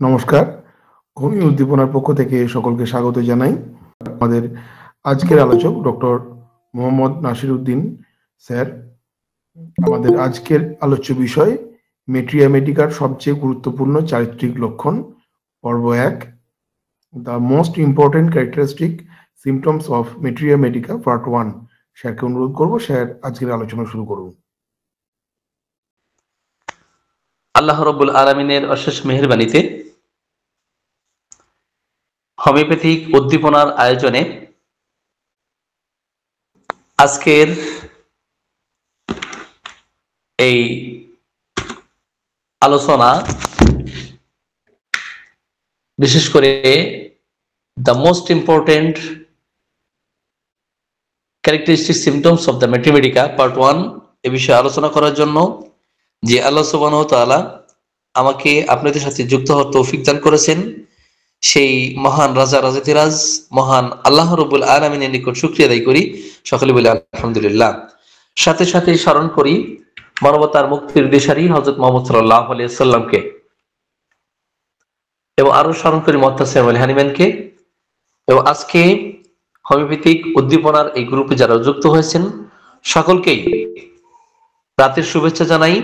নমস্কার, হোমিও উদ্দীপনার পক্ষ থেকে সকলকে স্বাগত জানাই। আমাদের আজকের আলোচক ডক্টর মোহাম্মদ নাসির উদ্দিন স্যার। আমাদের আজকের আলোচ্য বিষয় মেট্রিয়া মেডিকার সবচেয়ে গুরুত্বপূর্ণ চারিত্রিক লক্ষণ, পর্ব 1, the most important characteristic symptoms of materia medica part 1। স্যারকে অনুরোধ করবো, স্যার আজকের আলোচনা শুরু করুন। আল্লাহ রাব্বুল আলামিনের অশেষ মেহেরবানিতে হোমিওপ্যাথিক উদ্দীপনার আয়োজনে আজকের এই আলোচনা বিশেষ করে the most important characteristic symptoms of the materia medica part 1 এ বিষয়ে আলোচনা করার জন্য যে আল্লাহ সুবহানাহু ওয়া তাআলা আমাকে আপনাদের সাথে যুক্ত হওয়ার তৌফিক দান করেছেন, সেই মহান রাজা রাজাতিরাজ মহান আল্লাহ রাব্বুল আলামিনের নিকট শুকরিয়া আদায় করি। সকলে বলি আলহামদুলিল্লাহ। সাথে সাথে স্মরণ করি মানবতার মুক্তির দিশারি হযরত মুহাম্মদ সাল্লাল্লাহু আলাইহি ওয়াসাল্লামকে, এবং আরো স্মরণ করি মুহতাসিম আল হানিম্যানকে, এবং আজকে হোমিওপ্যাথিক উদ্দীপনার এই গ্রুপে যারা যুক্ত হয়েছেন সকলকেই রাতের শুভেচ্ছা জানাই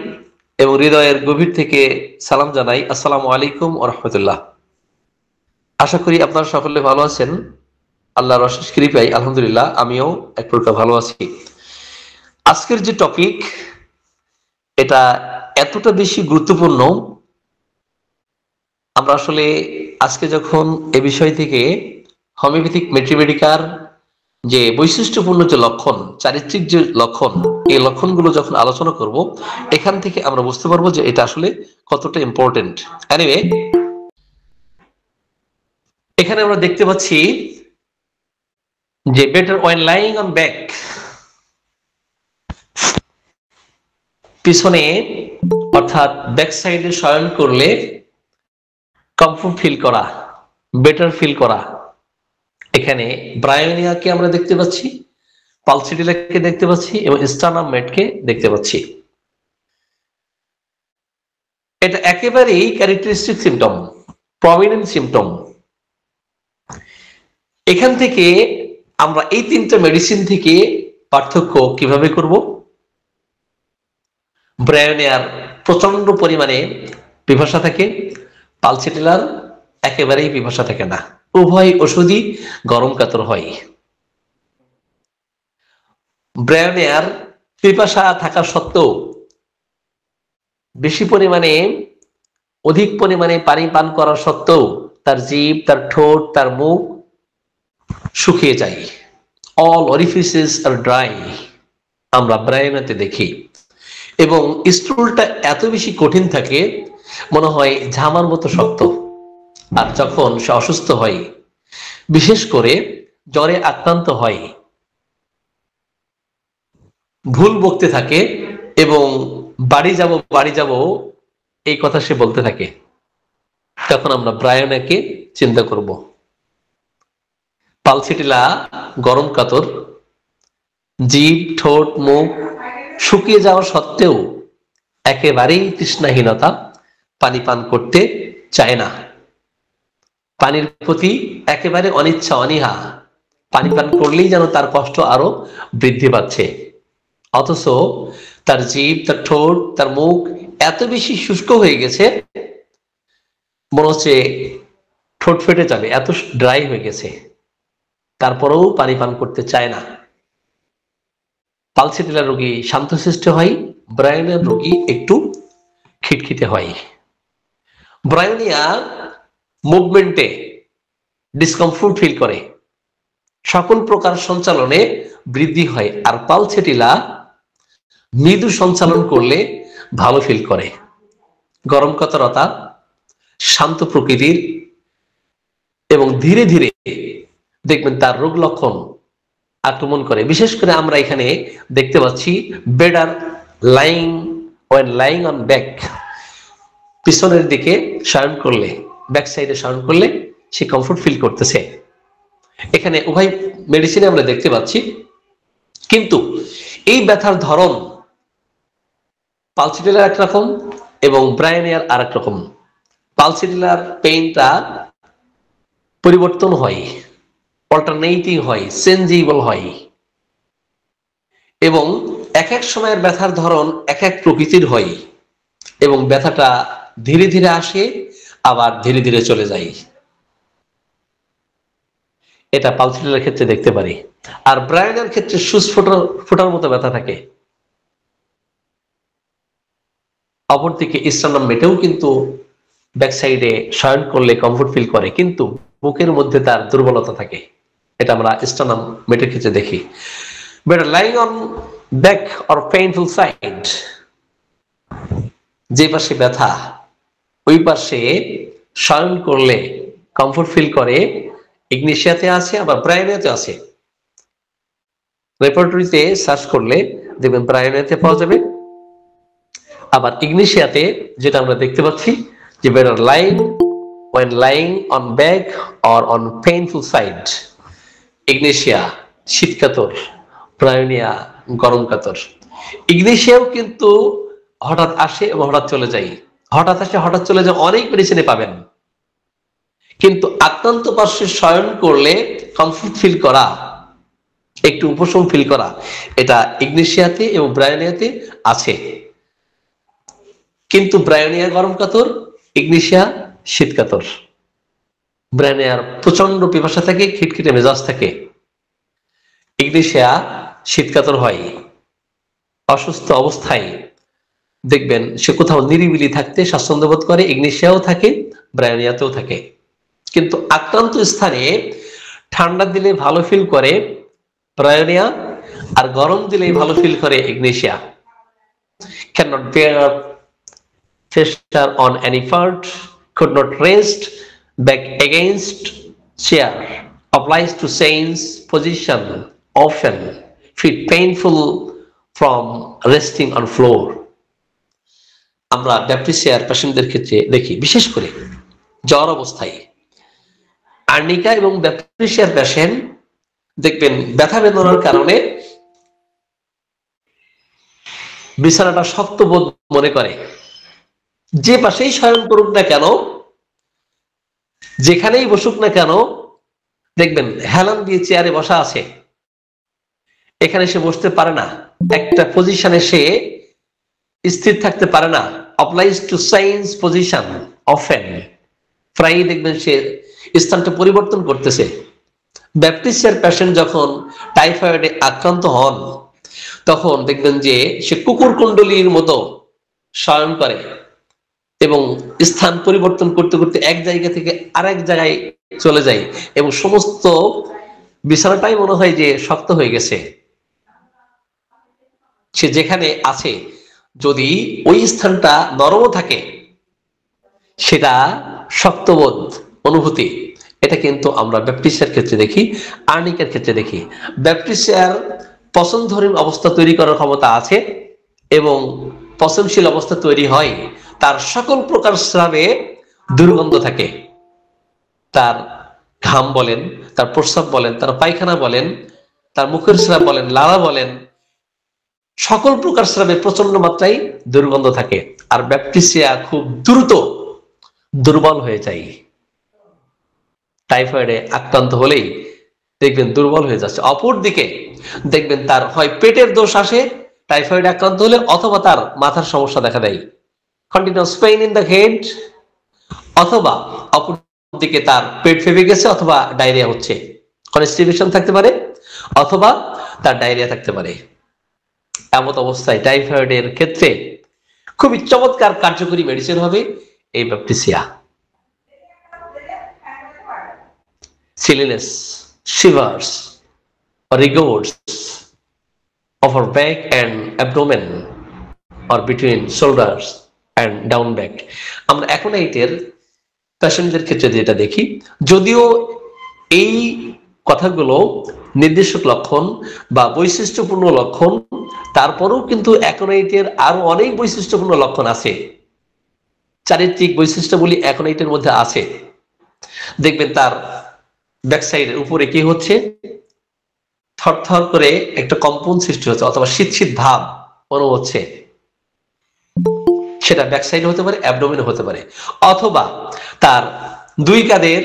এবং হৃদয়ের গভীর থেকে সালাম জানাই। আসসালামু আলাইকুম ওয়া রাহমাতুল্লাহ। আশা করি আপনারা সকলে ভালো আছেন, আল্লাহর অশেষ কৃপায় আলহামদুলিল্লাহ আমিও এক প্রকার ভালো আছি। আজকের যে টপিক, এটা এতটা বেশি গুরুত্বপূর্ণ, আমরা আসলে আজকে যখন এ বিষয় থেকে হোমিওপ্যাথিক মেট্রিয়া মেডিকার যে বৈশিষ্ট্যপূর্ণ যে লক্ষণ, চারিত্রিক যে লক্ষণ, এই লক্ষণগুলো যখন আলোচনা করব, এখান থেকে আমরা বুঝতে পারবো যে এটা আসলে কতটা ইম্পর্টেন্ট। এনিওয়ে, এখানে আমরা দেখতে পাচ্ছি যে better when lying on back, পিছনে অর্থাৎ ব্যাক সাইডে শয়ন করলে কমফোর্ট ফিল করা, বেটার ফিল করা। এখানে ব্রায়োনিয়াকে আমরা দেখতে পাচ্ছি, পালসিটিলাকে দেখতে পাচ্ছি এবং স্টার্নাম মেডকে দেখতে পাচ্ছি। এটা একেবারেই ক্যারেক্টারিস্টিক সিমটম, প্রমিনেন্ট সিমটম। এখান থেকে আমরা এই তিনটা মেডিসিন থেকে পার্থক্য কিভাবে করব? ব্রায়োনিয়ার প্রচন্ড পরিমাণে পিপাসা থাকে, পালসিটিলার একেবারেই পিপাসা থাকে না, উভয় ওষুধই গরম কাতর হয়। ব্রায়োনিয়ার পিপাসা থাকা সত্ত্বেও বেশি পরিমাণে, অধিক পরিমাণে পানি পান করার সত্ত্বেও তার জিভ, তার ঠোঁট, তার মুখ শুকিয়ে যায়। অল অরিফিসেস আর ড্রাই আমরা ব্রায়োনিয়াতে দেখি, এবং স্টুলটা এত বেশি কঠিন থাকে মনে হয় ঝামার মতো শক্ত। আর যখন সে অসুস্থ হয়, বিশেষ করে জ্বরে আক্রান্ত হয়, ভুল বকতে থাকে এবং বাড়ি যাব এই কথা সে বলতে থাকে, তখন আমরা ব্রায়োনিয়াকে চিন্তা করব। পালসিটিলা গরম কাতর, জিভ, ঠোঁট, মুখ শুকিয়ে যাওয়া সত্ত্বেও একেবারেই তৃষ্ণাহীনতা, পানি পান করতে চায় না, পানির প্রতি একেবারে অনিচ্ছা, অনীহা, পানি পান করলেই যেন তার কষ্ট আরো বৃদ্ধি পাচ্ছে। অথচ তার জিভ, তার ঠোঁট, তার মুখ এত বেশি শুষ্ক হয়ে গেছে মনে হচ্ছে ঠোঁট ফেটে যাবে, এত ড্রাই হয়ে গেছে, তারপরেও পানি পান করতে চায় না। পালসিটিলা রোগী শান্তশিষ্ট হয়, ব্রায়োনিয়া রোগী একটু খিটখিটে হয়। ব্রায়োনিয়া মুভমেন্টে ডিসকমফোর্ট ফিল করে, সকল প্রকার সঞ্চালনে বৃদ্ধি হয়, আর পালসিটিলা মৃদু সঞ্চালন করলে ভালো ফিল করে। গরম কাতরতা শান্ত প্রকৃতির, এবং ধীরে ধীরে দেখবেন তার রোগ লক্ষণ আক্রমণ করে। বিশেষ করে আমরা এখানে দেখতে পাচ্ছি better lying when lying on back, পিছনের দিকে শয়ন করলে, ব্যাক সাইডে শয়ন করলে সে কমফোর্ট ফিল করতেছে। এখানে উভয় মেডিসিনে আমরা দেখতে পাচ্ছি, কিন্তু এই ব্যথার ধরন পালসিটিলার একরকম এবং ব্রায়োনিয়ার আরেক রকম। পালসিটিলার পেইনটা পরিবর্তন হয়, অল্টারনেটিং হয়, চেঞ্জেবল হয়, এবং এক এক সময়ের ব্যথার ধরন এক এক প্রকৃতির হয়, এবং ব্যথাটা ধীরে ধীরে আসে আবার ধীরে ধীরে চলে যায়। এটা পালসিটিলার ক্ষেত্রে দেখতে পারি। আর ব্রায়ানের ক্ষেত্রে সুচ ফোটার মতো ব্যথা থাকে। অপরদিকে স্টার্নাম মেটেও কিন্তু ব্যাক সাইডে শয়ন করলে কমফোর্ট ফিল করে, কিন্তু বুকের মধ্যে তার দুর্বলতা থাকে। এটা আমরা স্টার্নাম মেটের ক্ষেত্রে দেখি। But lying on back or painful side, যে পাশে ব্যথা ওই পাশে শয়ন করলে কমফোর্ট ফিল করে, ইগনিশিয়াতে আছে আবার ব্রায়োনিয়াতে আছে। রেপার্টরিতে সার্চ করলে দেখবেন ব্রায়োনিয়াতে পাওয়া যাবে, আবার ইগনিশিয়াতে যেটা আমরা দেখতে পাচ্ছি যে better lying when lying on back or on painful side, ignatia শীতকাতর, ব্রায়োনিয়া গরম কাতর। ইগনিশিয়াও কিন্তু হঠাৎ আসে এবং হঠাৎ চলে যায়, হঠাৎ আসে হঠাৎ চলে যায়, অনেক মেডিসিনে পাবেন। কিন্তু আক্রান্ত পার্শ্বে শয়ন করলে কমফোর্ট ফিল করা, একটু উপশম ফিল করা, এটা ইগনিশিয়াতে এবং ব্রায়োনিয়াতে আছে। কিন্তু ব্রায়োনিয়া গরম কাতর, ইগনিশিয়া শীত কাতর। ব্রায়োনিয়ার প্রচন্ড পিপাসা থাকে, খিটখিটে মেজাজ থাকে, ইগনিশিয়া শীতকাতর হয়। অসুস্থ অবস্থায় দেখবেন সে কোথাও নিরিবিলি থাকতে স্বাচ্ছন্দ্য বোধ করে, ইগনিশিয়াও থাকে, ব্রায়োনিয়াতেও থাকে। কিন্তু আক্রান্ত স্থানে ঠান্ডা দিলে ভালো ফিল করে ব্রায়োনিয়া, আর গরম দিলে ভালো ফিল করে Ignatia. cannot bear pressure on any part, could not rest back against chair, obliged to change position often, feel painful from resting on floor. আমরা ব্যাপটিসিয়ার পেশেন্টদের ক্ষেত্রে দেখি, বিশেষ করে জ্বর অবস্থায় আর্নিকা এবং ব্যাপটিসিয়ার পেশেন্ট দেখবেন ব্যথা বেদনার কারণে বিছানাটা শক্ত বোধ মনে করে। যে পাশেই শয়ন করুক না কেন, যেখানেই বসুক না কেন, দেখবেন হেলান দিয়ে চেয়ারে বসা আছে, এখানে সে বসতে পারে না, একটা পজিশনে সে স্থির থাকতে পারে না, obliged to change position often, প্রায়ই দেখবেন সে স্থানটা পরিবর্তন করতেছে। ব্যাপটিসিয়ার পেশেন্ট যখন টাইফয়েডে আক্রান্ত হন তখন দেখবেন যে সে কুকুর কুণ্ডলীর মতো শয়ন করে এবং স্থান পরিবর্তন করতে করতে এক জায়গা থেকে আরেক জায়গায় চলে যায়, এবং সমস্ত বিছানাটাই মনে হয় যে শক্ত হয়ে গেছে। সে যেখানে আছে যদি ওই স্থানটা নরম থাকে, সেটা শক্তবোধ অনুভূতি, এটা কিন্তু আমরা ব্যাপটিসিয়ার ক্ষেত্রে দেখি, আর্নিকার ক্ষেত্রে দেখি। ব্যাপটিসিয়ার পচনধর্মী অবস্থা তৈরি করার ক্ষমতা আছে এবং পচনশীল অবস্থা তৈরি হয়, তার সকল প্রকার স্রাবে দুর্গন্ধ থাকে। তার ঘাম বলেন, তার প্রস্রাব বলেন, তার পায়খানা বলেন, তার মুখের স্রাব বলেন, লালা বলেন, সকল প্রকার স্রাবে প্রচন্ড মাত্রায় দুর্গন্ধ থাকে। আর ব্যাপটিসিয়া খুব দ্রুত দুর্বল হয়ে যায়। টাইফয়েডে আক্রান্ত হলেই দেখবেন দুর্বল হয়ে যাচ্ছে। অপরদিকে দেখবেন তার হয় পেটের দোষ আসে টাইফয়েডে আক্রান্ত হলে, অথবা তার মাথার সমস্যা দেখা দেয়, continuous pain in the head, অথবা অপরদিকে তার পেট ফেপে গেছে, অথবা ডায়রিয়া হচ্ছে, কনস্টিপেশন থাকতে পারে, অথবা তার ডায়রিয়া থাকতে পারে। এমন অবস্থায় টাইফয়েডের ক্ষেত্রে খুবই চমৎকার কার্যকরী মেডিসিন হবে এই baptisia. Chilliness, shivers, or rigors of our back and abdomen, or between shoulders and down back. আমরা অ্যাকোনাইটের পেশেন্টদের ক্ষেত্রে যেটা দেখি, যদিও এই কথাগুলো নির্দেশক লক্ষণ বা বৈশিষ্ট্যপূর্ণ লক্ষণ, তারপরেও কিন্তু অ্যাকোনাইটের আরো অনেক বৈশিষ্ট্যপূর্ণ লক্ষণ আছে, চারিত্রিক বৈশিষ্ট্যগুলি অ্যাকোনাইটের মধ্যে আছে। দেখবেন তার ব্যাক সাইডের উপরে কি হচ্ছে, থরথর করে একটা কম্পন সৃষ্টি হচ্ছে, অথবা শীত শীত ভাব অনুভব হচ্ছে, সেটা ব্যাক সাইডে হতে পারে, অ্যাবডোমেনে হতে পারে, অথবা তার দুই কাঁধের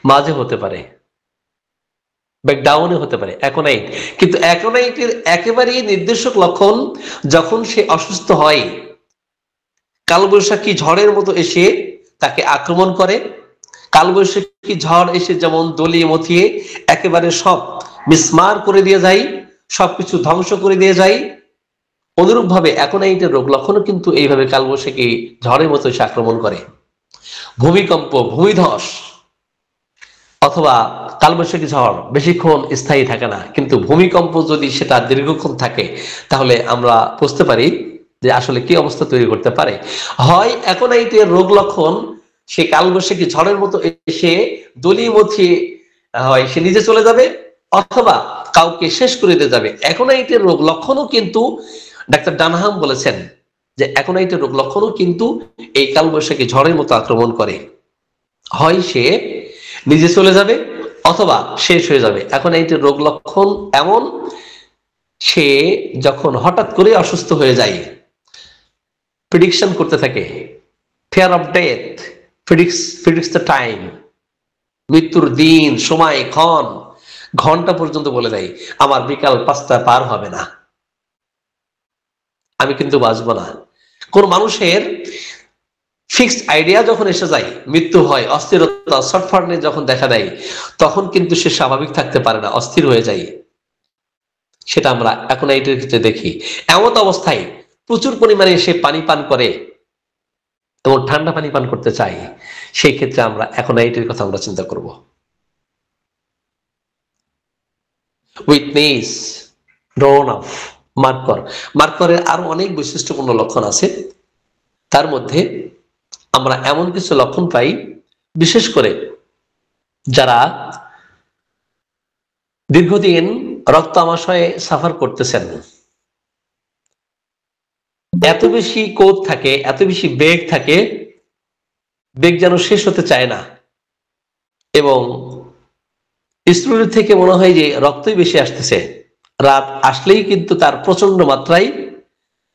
মাঝে হতে পারে, ব্যাক ডাউনে হতে পারে, অ্যাকোনাইট। কিন্তু অ্যাকোনাইটের একেবারেই নির্দেশক লক্ষণ যখন সে অসুস্থ হয়, কালবৈশাখী ঝড়ের মতো এসে তাকে আক্রমণ করে, কালবৈশাখী ঝড় এসে যেমন দলিয়ে মথিয়ে একেবারে সব মিসমার করে দিয়ে যায়, সবকিছু ধ্বংস করে দিয়ে যায়, অনুরূপ ভাবে অ্যাকোনাইটের রোগ লক্ষণও কিন্তু এইভাবে কালবৈশাখী ঝড়ের মতো এসে আক্রমণ করে। ভূমিকম্প, ভূমিধস অথবা কালবৈশাখী ঝড় বেশিক্ষণ স্থায়ী থাকে না, কিন্তু ভূমিকম্প যদি সেটা দীর্ঘক্ষণ থাকে তাহলে আমরা বুঝতে পারি যে আসলে কি অবস্থা তৈরি করতে পারে। হয় অ্যাকোনাইটের রোগ লক্ষণ সে কালবৈশাখী ঝড়ের মতো এসে দলিয়ে মথিয়ে হয় সে নিজে চলে যাবে, অথবা কাউকে শেষ করে দিয়ে যাবে। অ্যাকোনাইটের রোগ লক্ষণও কিন্তু ডাক্তার ডানহাম বলেছেন যে অ্যাকোনাইটের রোগ লক্ষণও কিন্তু এই কালবৈশাখী ঝড়ের মতো আক্রমণ করে, হয় সে নিজে চলে যাবে অথবা শেষ হয়ে যাবে। অ্যাকোনাইটের রোগ লক্ষণ এমন, সে যখন হঠাৎ করে অসুস্থ হয়ে যায়, প্রেডিকশন করতে থাকে, fear of death, predicts the time, মৃত্যুর দিন, সময়, ক্ষণ, ঘন্টা পর্যন্ত বলে দেয়, আমার বিকাল 5টা পার হবে না, আমি কিন্তু বাঁচবো না। কোন মানুষের ফিক্সড আইডিয়া যখন এসে যায়, মৃত্যু হয়, অস্থিরতা, শর্টফার্টনেস যখন দেখা দেয়, তখন কিন্তু সে স্বাভাবিক থাকতে পারে না, অস্থির হয়ে যায়। সেটা আমরা অ্যাকোনাইটের ক্ষেত্রে দেখি। এমন অবস্থায় প্রচুর পরিমাণে সে পানি পান করে এবং ঠান্ডা পানি পান করতে চাই, সেই ক্ষেত্রে আমরা অ্যাকোনাইটের কথা আমরা চিন্তা করব। Weakness, ড্রন of, মার্কর। মার্করের আরো অনেক বৈশিষ্ট্যপূর্ণ লক্ষণ আছে, তার মধ্যে আমরা এমন কিছু লক্ষণ পাই, বিশেষ করে যারা দীর্ঘদিন রক্ত আমাশয়ে সাফার করতেছেন, এত বেশি কোপ থাকে, এত বেশি বেগ থাকে, বেগ যেন শেষ হতে চায় না, এবং স্ত্রীর থেকে মনে হয় যে রক্তই বেশি আসতেছে, রাত আসলেই কিন্তু তার প্রচন্ড মাত্রায়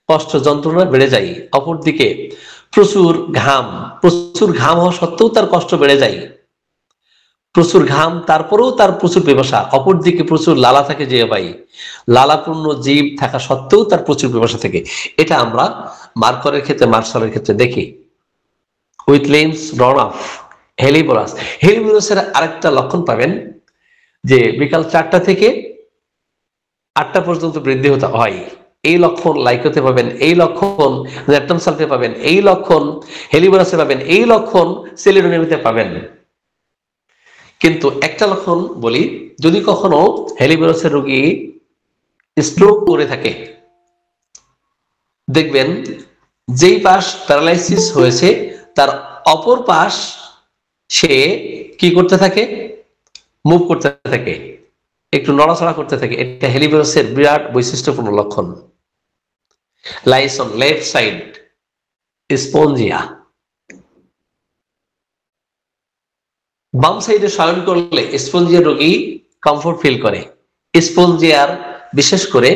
কষ্ট যন্ত্রণা বেড়ে যায়। অপরদিকে প্রচুর ঘাম হওয়া সত্ত্বেও তার কষ্ট বেড়ে যায়, প্রচুর ঘাম তারপরেও তার প্রচুর পিপাসা, অপরদিকে প্রচুর লালা থাকে যে ভাই, লালাপূর্ণ জীব থাকা সত্ত্বেও তার প্রচুর পিপাসা থাকে। এটা আমরা মার্করের ক্ষেত্রে, মার্শালের ক্ষেত্রে দেখি। উইথলেন্স, রন অফ, হেলিবোরাস। হেলিবোরাসের আরেকটা লক্ষণ পাবেন যে বিকাল 4টা থেকে 8টা পর্যন্ত বৃদ্ধি হতে হয়, এই লক্ষণ লাইকোতে পাবেন, এই লক্ষণ ল্যাকটাম সালফে পাবেন, এই লক্ষণ হেলিবোরাসে পাবেন, এই লক্ষণ সেলিডোনিয়ামে পাবেন। কিন্তু একটা লক্ষণ বলি, যদি কখনো হেলিবোরাসের রোগী স্ট্রোক করে থাকে, দেখবেন যেই পাশ প্যারালাইসিস হয়েছে তার অপর পাশ সে কি করতে থাকে, মুভ করতে থাকে, একটু নড়াচড়া করতে থাকে। এটা হেলিবোরাসের বিরাট বৈশিষ্ট্যপূর্ণ লক্ষণ। লাইসন, লেফট সাইড, স্পঞ্জিয়া। বাম সাইডে শয়ন করলে স্পঞ্জিয়া রোগী কমফোর্ট ফিল করে। স্পঞ্জিয়ার বিশেষ করে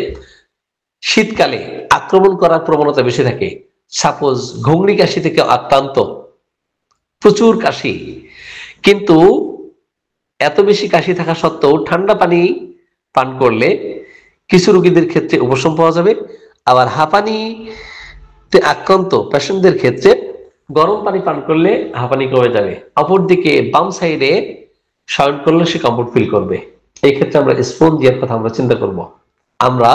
শীতকালে আক্রমণ করার প্রবণতা বেশি থাকে। সাপোজ ঘুংড়ি কাশি থেকে আক্রান্ত, প্রচুর কাশি, কিন্তু এত বেশি কাশি থাকা সত্ত্বেও ঠান্ডা পানি পান করলে কিছু রোগীদের ক্ষেত্রে উপশম পাওয়া যাবে, আবার হাঁপানিতে আক্রান্ত পেশেন্টদের ক্ষেত্রে গরম পানি পান করলে হাঁপানি কমে যাবে। অপরদিকে বাম সাইডে শয়ন করলে সে কমফোর্ট ফিল করবে। এই ক্ষেত্রে আমরা স্পঞ্জিয়ার কথা আমরা চিন্তা করব। আমরা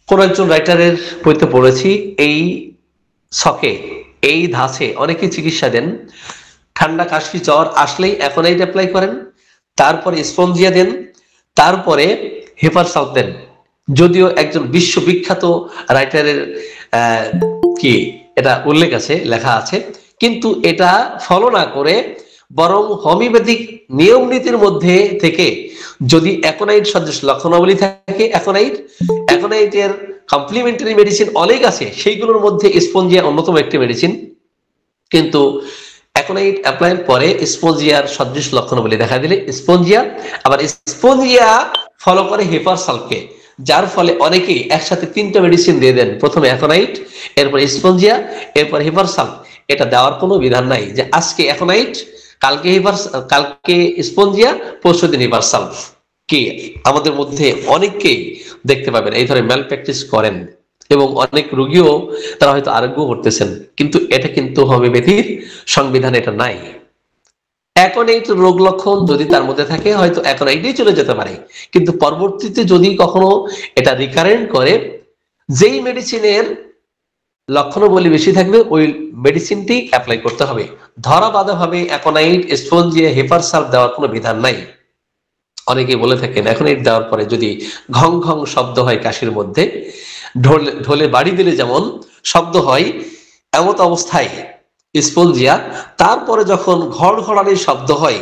কোন একজন রাইটারের বইতে পড়েছি, এই ছকে, এই ধাঁচে অনেকে চিকিৎসা দেন। ঠান্ডা কাশি জ্বর আসলেই অ্যাকোনাইট অ্যাপ্লাই করেন, তারপরে স্পঞ্জিয়া দেন, তারপরে হেপার সালফ দেন। যদিও একজন বিশ্ববিখ্যাত রাইটারের কি এটা উল্লেখ আছে, লেখা আছে, কিন্তু এটা ফলো না করে বরং হোমিওপ্যাথিক নিয়ম নীতির মধ্যে থেকে যদি অ্যাকোনাইট সদৃশ লক্ষণাবলী থাকে, অ্যাকোনাইটের কমপ্লিমেন্টারি মেডিসিন অনেক আছে, সেইগুলোর মধ্যে স্পঞ্জিয়া অন্যতম একটি মেডিসিন। কিন্তু অ্যাকোনাইট অ্যাপ্লাইয়ের পরে স্পঞ্জিয়ার সদৃশ লক্ষণাবলী দেখা দিলে স্পঞ্জিয়া, আবার স্পঞ্জিয়া ফলো করে হেপার সালফকে, যার ফলে অনেকেই একসাথে 3টা মেডিসিন দিয়ে দেন, প্রথমে অ্যাকোনাইট, এরপর স্পঞ্জিয়া, এরপর হিপারসাল। এটা দেওয়ার কোনো বিধান নাই যে আজকে অ্যাকোনাইট, কালকে স্পঞ্জিয়া, পরশুদিন হিপারসাল। কি আমাদের মধ্যে অনেককেই দেখতে পাবেন এই ধরনের ম্যাল প্র্যাকটিস করেন, এবং অনেক রোগীও তারা হয়তো আরোগ্য করতেছেন, কিন্তু এটা কিন্তু হোমিওপ্যাথির সংবিধানে এটা নাই। অ্যাকোনাইট রোগ লক্ষণ যদি তার মধ্যে থাকে, হয়তো অ্যাকোনাইটেই চলে যেতে পারে, কিন্তু পরবর্তীতে যদি কখনো এটা রিকারেন্ট করে, যেই মেডিসিনের লক্ষণাবলী বেশি থাকবে ওই মেডিসিনটি অ্যাপ্লাই করতে হবে। ধরা বাঁধা ভাবে অ্যাকোনাইট, স্পঞ্জিয়া, হিপারসাল দেওয়ার কোনো বিধান নাই। অনেকে বলে থাকেন অ্যাকোনাইট দেওয়ার পরে যদি ঘং ঘং শব্দ হয় কাশির মধ্যে, ঢোলে বাড়ি দিলে যেমন শব্দ হয়, এমত অবস্থায় স্পঞ্জিয়া, তারপরে যখন ঘড়ঘড়ানি শব্দ হয়,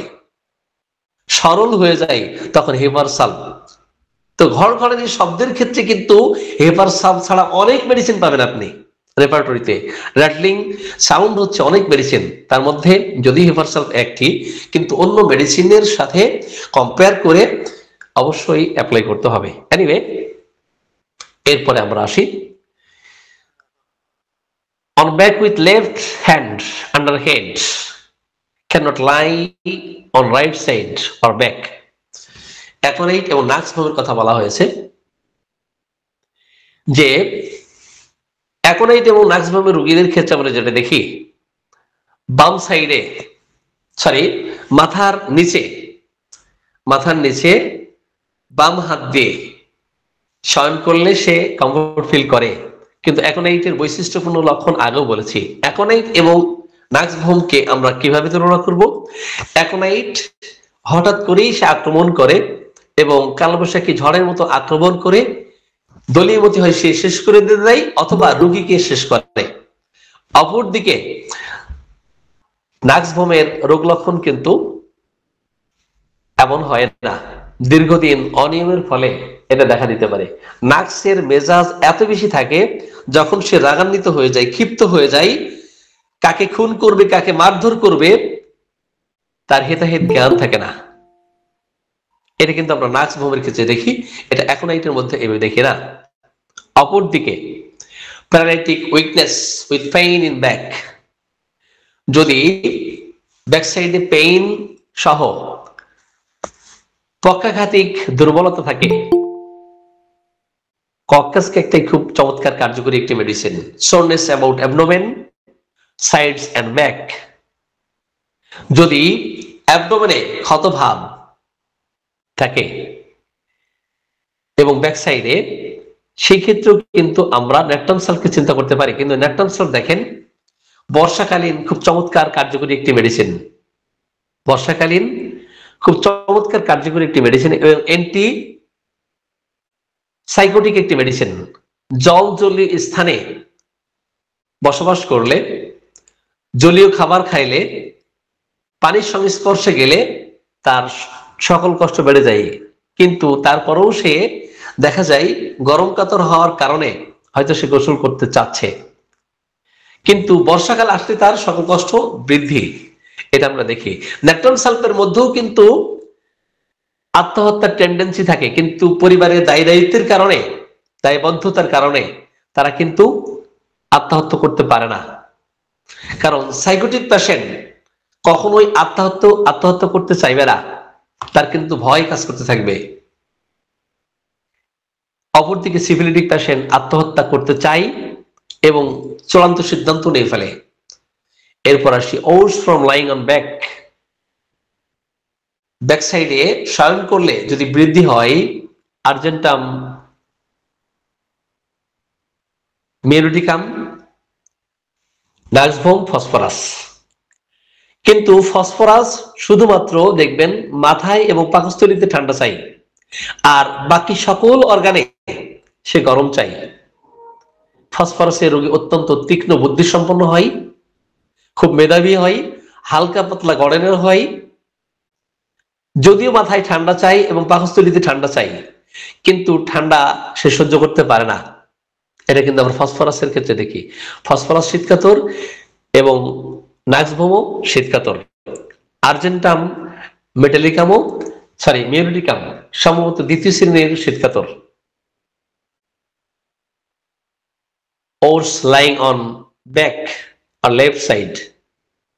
সরল হয়ে যায়, তখন হিপারসাল। তো ঘড়ঘড়ানি শব্দের ক্ষেত্রে কিন্তু হিপারসাল ছাড়া অনেক মেডিসিন পাবেন আপনি রেপার্টরিতে। র্যাটলিং সাউন্ড হচ্ছে অনেক মেডিসিন, তার মধ্যে যদি হিপারসাল একটি, কিন্তু অন্য মেডিসিনের সাথে কম্পেয়ার করে অবশ্যই অ্যাপ্লাই করতে হবে। এনিওয়ে, এরপরে আমরা আসি on back with left hand under head, cannot lie on right side or back. Aconite এবং নাক্স ভ্রমের কথা বলা হয়েছে যে অ্যাকোনাইট এবং নাক্স ভ্রমের রোগীদের ক্ষেত্রে আমরা যেটা দেখি, বাম সাইডে মাথার নিচে বাম হাত দিয়ে শয়ন করলে সে কমফোর্ট ফিল করে। কিন্তু অ্যাকোনাইটের বৈশিষ্ট্যপূর্ণ লক্ষণ আগেও বলেছি। অ্যাকোনাইট এবং নাক্স ভ্রমকে আমরা কিভাবে তুলনা করব? অ্যাকোনাইট হঠাৎ করেই সে আক্রমণ করে এবং কালবৈশাখী ঝড়ের মতো আক্রমণ করে দলীয় মতি হয় সে শেষ করে দিতে দেয়, অথবা রোগীকে শেষ করে। অপরদিকে নাক্স ভ্রমের রোগ লক্ষণ কিন্তু এমন হয় না, দীর্ঘদিন অনিয়মের ফলে এটা দেখা দিতে পারে। নাক্সের মেজাজ এত বেশি থাকে, যখন সে রাগান্বিত হয়ে যায়, ক্ষিপ্ত হয়ে যায়, কাকে খুন করবে, কাকে মারধর করবে, তার হেতাহিত জ্ঞান থাকে না। এটা কিন্তু আমরা নাক্স ভ্রমের ক্ষেত্রে দেখি, এটা অ্যাকোনাইটের মধ্যে এভাবে দেখি না। অপরদিকে paralytic weakness with pain in back, যদি ব্যাক সাইডে পেইন সহ পক্ষাঘাতিক দুর্বলতা থাকে, কক্কাসকে একটাই খুব চমৎকার কার্যকরী একটি medicine, soreness about abdomen, sides and back. যদি অ্যাবডোমেনে ক্ষতভাব থাকে এবং ব্যাক সাইডে, সেই ক্ষেত্রেও কিন্তু আমরা ন্যাট্টামসালকে চিন্তা করতে পারি। কিন্তু ন্যাট্টামসাল দেখেন বর্ষাকালীন খুব চমৎকার কার্যকরী একটি মেডিসিন, বর্ষাকালীন খুব চমৎকার কার্যকরী একটি মেডিসিন এবং অ্যান্টি সাইকোটিক একটি মেডিসিন। জল জলীয় স্থানে বসবাস করলে, জলীয় খাবার খাইলে, পানির সংস্পর্শে গেলে তার সকল কষ্ট বেড়ে যায়। কিন্তু তারপরেও সে দেখা যায় গরম কাতর হওয়ার কারণে হয়তো সে গোসল করতে চাচ্ছে, কিন্তু বর্ষাকাল আসলে তার সকল কষ্ট বৃদ্ধি। এটা আমরা দেখি। ন্যাট্টামসালফের মধ্যেও কিন্তু আত্মহত্যার টেন্ডেন্সি থাকে, কিন্তু পরিবারের দায়িত্বের কারণে, দায়বদ্ধতার কারণে তারা কিন্তু আত্মহত্যা করতে পারে না। কারণ সাইকোটিক পেশেন্ট কখনোই আত্মহত্যা করতে চাইবে না, তার কিন্তু ভয় কাজ করতে থাকবে। অপরদিকে সিফিলিটিক পেশেন্ট আত্মহত্যা করতে চায় এবং চূড়ান্ত সিদ্ধান্ত নিয়ে ফেলে। এরপর আসি worse from lying on back, back সাইডে শয়ন করলে যদি বৃদ্ধি হয়, আর্জেন্টাম মেরুডিকাম, নাক্স ভ্রম, ফসফরাস। কিন্তু ফসফরাস শুধুমাত্র দেখবেন মাথায় এবং পাকস্থলীতে ঠান্ডা চাই, আর বাকি সকল অর্গানে সে গরম চাই। ফসফরাসের রোগী অত্যন্ত তীক্ষ্ণ বুদ্ধি সম্পন্ন হয়, খুব মেধাবী হয়, হালকা পাতলা গড়নের হয়। যদিও মাথায় ঠান্ডা চাই এবং পাকস্থলীতে ঠান্ডা চাই, কিন্তু ঠান্ডা সে সহ্য করতে পারে না। এটা কিন্তু আমরা ফসফরাসের ক্ষেত্রে দেখি। ফসফরাস শীতকাতর এবং নাক্স ভ্রমও শীতকাতর। আর্জেন্টাম মেটালিকামও মেরুডিকাম সম্ভবত দ্বিতীয় শ্রেণীর শীতকাতর। horse lying on back or left side.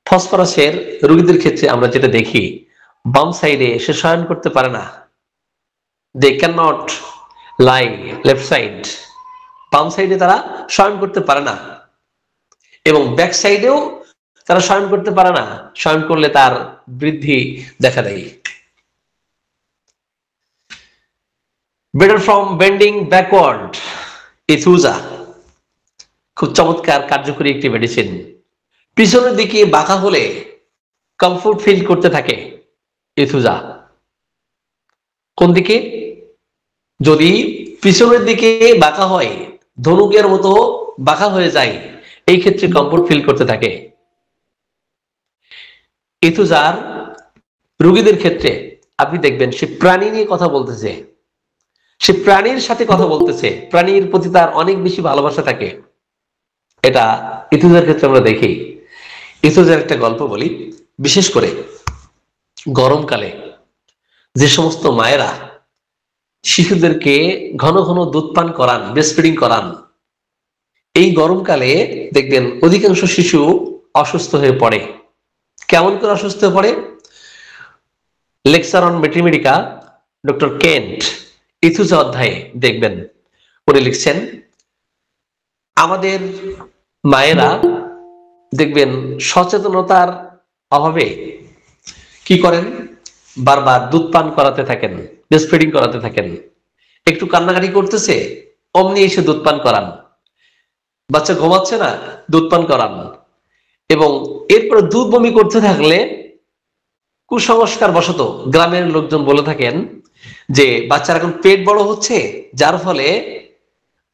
ফসফরাসের রোগীদের ক্ষেত্রে আমরা যেটা দেখি, বাম সাইডে সে শয়ন করতে পারে না। They cannot lie left side. বাম সাইডে তারা শয়ন করতে পারে না, এবং ব্যাক সাইডেও তারা শয়ন করতে পারে না। শয়ন করলে তার বৃদ্ধি দেখা দেয়। Better from bending backward. ইথুজা খুব চমৎকার কার্যকরী একটি মেডিসিন। পিছনের দিকে বাঁকা হলে কমফোর্ট ফিল করতে থাকে ইথুজা। কোন দিকে? যদি পিছনের দিকে বাঁকা হয়, ধনুকের মতো বাঁকা হয়ে যায়, এই ক্ষেত্রে কমফোর্ট ফিল করতে থাকে। ইথুজার রোগীদের ক্ষেত্রে আপনি দেখবেন সে প্রাণী নিয়ে কথা বলতেছে, সে প্রাণীর সাথে কথা বলতেছে, প্রাণীর প্রতি তার অনেক বেশি ভালোবাসা থাকে। এটা ইথুজার ক্ষেত্রে আমরা দেখি। ইথুজার একটা গল্প বলি। বিশেষ করে গরমকালে যে সমস্ত মায়েরা শিশুদেরকে ঘন ঘন দুধ পান করান, ব্রেস্ট ফিডিং করান, এই গরমকালে দেখবেন অধিকাংশ শিশু অসুস্থ হয়ে পড়ে। কেমন করে অসুস্থ হয়ে পড়ে? Lecture on materia medica doctor Kent aethusa অধ্যায়ে দেখবেন উনি লিখছেন, আমাদের মায়েরা দেখবেন সচেতনতার অভাবে কি করেন, বারবার দুধ পান করাতে থাকেন, ব্রেস্ট ফিডিং করাতে থাকেন। একটু কান্নাকাটি করতেছে, অমনি এসে দুধ পান করান। বাচ্চা ঘুমাচ্ছে না, দুধ পান করান। এবং এরপরে দুধ বমি করতে থাকলে কুসংস্কার বশত গ্রামের লোকজন বলে থাকেন যে বাচ্চার এখন পেট বড় হচ্ছে, যার ফলে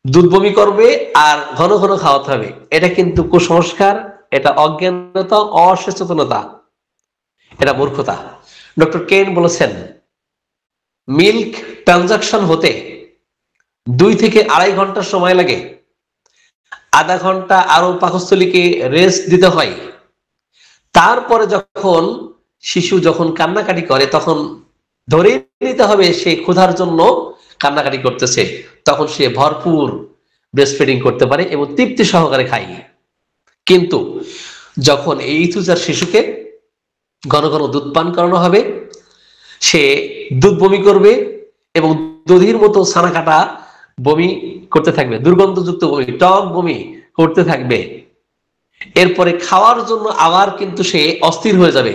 দুধ বমি করবে আর ঘন ঘন খাওয়াতে হবে। এটা কিন্তু কুসংস্কার, এটা অজ্ঞানতা, অসচেতনতা, এটা মূর্খতা। ডক্টর কেন বলেছেন, মিল্ক ট্রানজাকশন হতে 2 থেকে 2.5 ঘন্টা সময় লাগে। আধা ঘন্টা আরো পাকস্থলীকে রেস্ট দিতে হয়। তারপরে যখন শিশু যখন কান্নাকাটি করে, তখন ধরে নিতে হবে সে ক্ষুধার জন্য কান্নাকাটি করতেছে, তখন সে ভরপুর ব্রেস্ট ফিডিং করতে পারে এবং তৃপ্তি সহকারে খায়। কিন্তু যখন এই ইথুজার শিশুকে ঘন ঘন দুধ পান করানো হবে, সে দুধ বমি করবে এবং দধির মতো ছানা কাটা বমি করতে থাকবে, দুর্গন্ধযুক্ত বমি, টক বমি করতে থাকবে। এরপরে খাওয়ার জন্য আবার কিন্তু সে অস্থির হয়ে যাবে।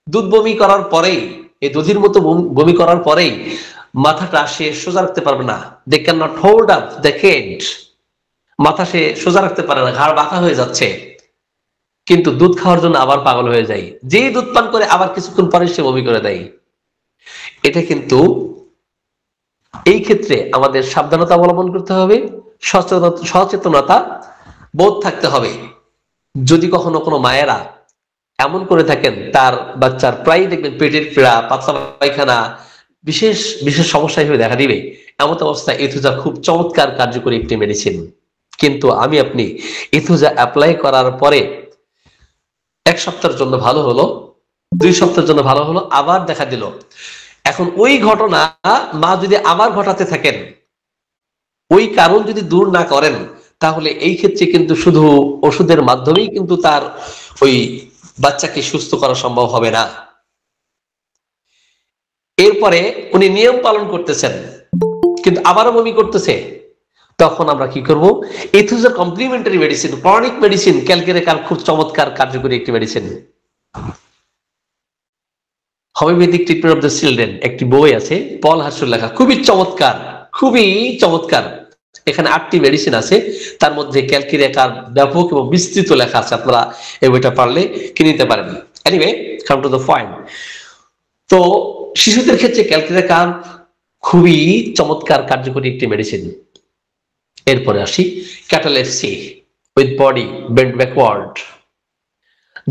দুধ বমি করার পরেই, এই দধির মতো বমি করার পরেই মাথাটা সে সোজা রাখতে পারবে না। They can not hold up the head. মাথা সে সোজা রাখতে পারে না, ঘাড় বাঁকা হয়ে যাচ্ছে। কিন্তু দুধ খাওয়ার জন্য আবার পাগল হয়ে যায়। যেই দুধ পান করে আবার কিছুক্ষণ পরে সে বমি করে দেয়। এটা কিন্তু এই ক্ষেত্রে আমাদের সাবধানতা অবলম্বন করতে হবে, সচেতনতা বোধ থাকতে হবে। যদি কখনো কোনো মায়েরা এমন করে থাকেন, তার বাচ্চার প্রায় দেখবেন পেটের পীড়া, পাতলা পায়খানা, বিশেষ বিশেষ সমস্যা হিসেবে দেখা দিবে, এমন অবস্থায় ইথুজা খুব চমৎকার কার্যকরী একটি মেডিসিন। কিন্তু আমি আপনি ইথুজা অ্যাপ্লাই করার পরে 1 সপ্তাহের জন্য ভালো হলো, 2 সপ্তাহের জন্য ভালো হলো, আবার দেখা দিল। এখন ওই ঘটনা মা যদি আবার ঘটাতে থাকেন, ওই কারণ যদি দূর না করেন, তাহলে এই ক্ষেত্রে কিন্তু শুধু ওষুধের মাধ্যমেই কিন্তু তার ওই বাচ্চাকে সুস্থ করা সম্ভব হবে না। এরপরে উনি নিয়ম পালন করতেছেন কিন্তু আবারও বমি করতেছে, তখন আমরা কি করব? ইথুজার কমপ্লিমেন্টারি মেডিসিন, ক্রনিক মেডিসিন ক্যালকেরেকার খুব চমৎকার কার্যকরী একটি medicine. Homeopathic treatment of the children একটি বই আছে, পল হার্সুর লেখা, খুবই চমৎকার, খুবই চমৎকার। এখানে 8টি মেডিসিন আছে, তার মধ্যে ক্যালকেরেকার ব্যাপক এবং বিস্তৃত লেখা আছে। আপনারা এই বইটা পারলে কিনে নিতে পারেন। Anyway, come to the point. তো শিশুদের ক্ষেত্রে ক্যালকেরেকার খুবই চমৎকার কার্যকরী একটি মেডিসিন। এরপরে আসি ক্যাটালেপসি উইথ বডি বেন্ড ব্যাকওয়ার্ড।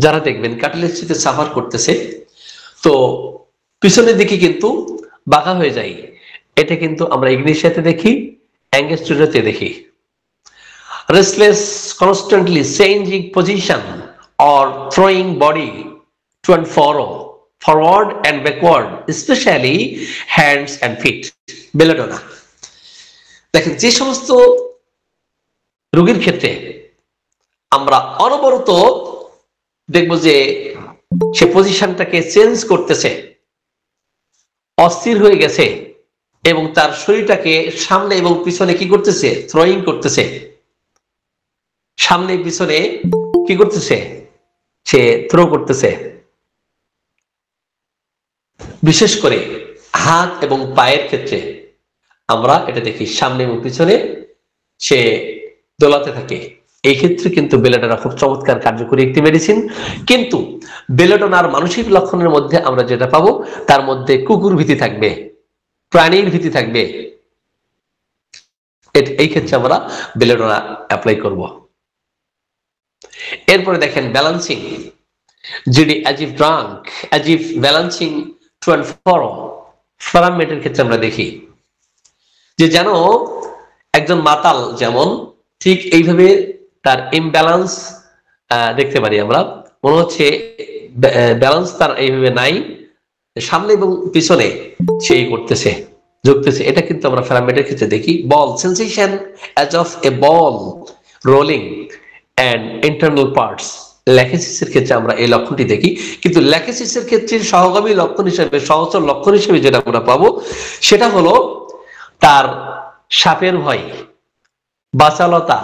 যারা দেখবেন ক্যাটালেপসিতে সাফার করতেছে, তো পিছনের দিকে কিন্তু বাঁকা হয়ে যায়। এটা কিন্তু আমরা ইগনিশিয়াতে দেখি, অ্যাঙ্গেস্ট্রিয়াতে দেখি। Restless, constantly changing position or throwing body to and fro, forward and backward, especially hands and feet. Belladonna. দেখেন, যে সমস্ত রোগীর ক্ষেত্রে আমরা অনবরত দেখবো যে সে পজিশনটাকে চেঞ্জ করতেছে, অস্থির হয়ে গেছে এবং তার শরীরটাকে সামনে এবং পিছনে কি করতেছে, থ্রোয়িং করতেছে, সামনে পিছনে কি করতেছে, সে থ্রো করতেছে। বিশেষ করে হাত এবং পায়ের ক্ষেত্রে আমরা এটা দেখি, সামনে এবং পিছনে সে দোলাতে থাকে। এই ক্ষেত্রে কিন্তু বেলেডোনা খুব চমৎকার কার্যকরী একটি মেডিসিন। কিন্তু বেলেডোনার মানসিক লক্ষণের মধ্যে আমরা যেটা পাবো, তার মধ্যে কুকুর ভীতি থাকবে, প্রাণীর ভীতি থাকবে। এই ক্ষেত্রে আমরা বেলেডোনা অ্যাপ্লাই করব। এরপরে দেখেন balancing, giddy as if drunk, as if balancing to and fro, ফ্লারামেটের ক্ষেত্রে আমরা দেখি যে যেন একজন মাতাল যেমন ঠিক এইভাবে তার ইমব্যালেন্স দেখতে পারি আমরা, মনে হচ্ছে ব্যালেন্স তার এইভাবে নাই, সামনে এবং পিছনে সেই করতেছে, ঝুঁকতেছে। এটা কিন্তু আমরা ফ্লারামেটের ক্ষেত্রে দেখি। Ball sensation as of a ball rolling and internal parts, ল্যাকেসিসের ক্ষেত্রে আমরা এই লক্ষণটি দেখি। কিন্তু ল্যাকেসিসের ক্ষেত্রে সহগামী লক্ষণ হিসেবে, সহচর লক্ষণ হিসেবে যেটা আমরা পাবো সেটা হলো তার সাপের ভয়, বাচালতা,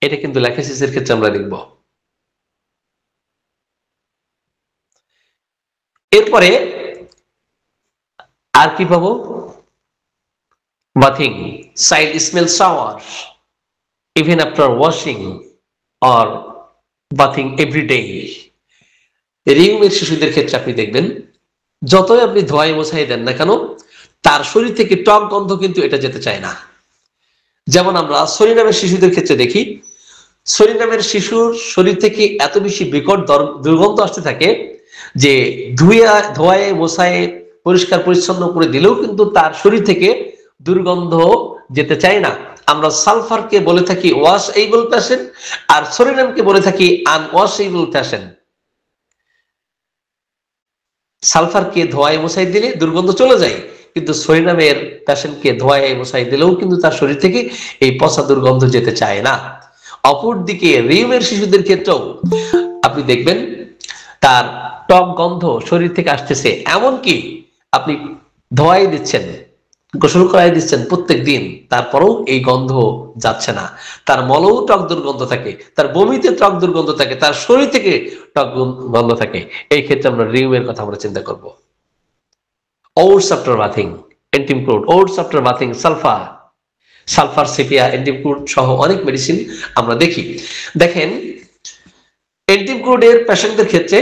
এটা কিন্তু ল্যাকেসিসের ক্ষেত্রে আমরা দেখব। এরপরে আর কি পাবো, bathing, child smell sour even after washing or bathing everyday. রিউমের শিশুদের ক্ষেত্রে আপনি দেখবেন যতই আপনি ধোয়াই মোছাই দেন না কেন, তার শরীর থেকে টক গন্ধ কিন্তু এটা যেতে চায় না। যেমন আমরা সরিনামের শিশুদের ক্ষেত্রে দেখি, সরিনামের শিশুর শরীর থেকে এত বেশি বিকট দুর্গন্ধ আসতে থাকে যে ধোয়ায় মোছায় পরিষ্কার পরিচ্ছন্ন করে দিলেও কিন্তু তার শরীর থেকে দুর্গন্ধ যেতে চায় না। আমরা সালফারকে বলে থাকি ওয়াশেবল প্যাশেন্ট, আর সরিনামকে বলে থাকি আনওয়াশেবল প্যাশেন্ট। সালফারকে ধোয়ায় মোছাই দিলে দুর্গন্ধ চলে যায়, কিন্তু সরিনামের প্যাশেন্টকে ধোয়ায় মোছাই দিলেও কিন্তু তার শরীর থেকে এই পচা দুর্গন্ধ যেতে চায় না। অপরদিকে রিউমের শিশুদের ক্ষেত্রেও আপনি দেখবেন তার টক গন্ধ শরীর থেকে আসতেছে, এমনকি আপনি ধোয়াই দিচ্ছেন, গোসল করাই দিচ্ছেন প্রত্যেক দিন, তারপরেও এই গন্ধ যাচ্ছে না। তার মলেও টক দুর্গন্ধ থাকে, তার বমিতে টক দুর্গন্ধ থাকে, তার শরীর থেকে টক গন্ধ থাকে। এই ক্ষেত্রে আমরা রিউমের কথা আমরা চিন্তা করব। Worse after bathing, antim crud, worse after bathing, sulphur sepia, antim crud সহ অনেক মেডিসিন আমরা দেখি। দেখেন এন্টিমক্রুডের পেশেন্টদের ক্ষেত্রে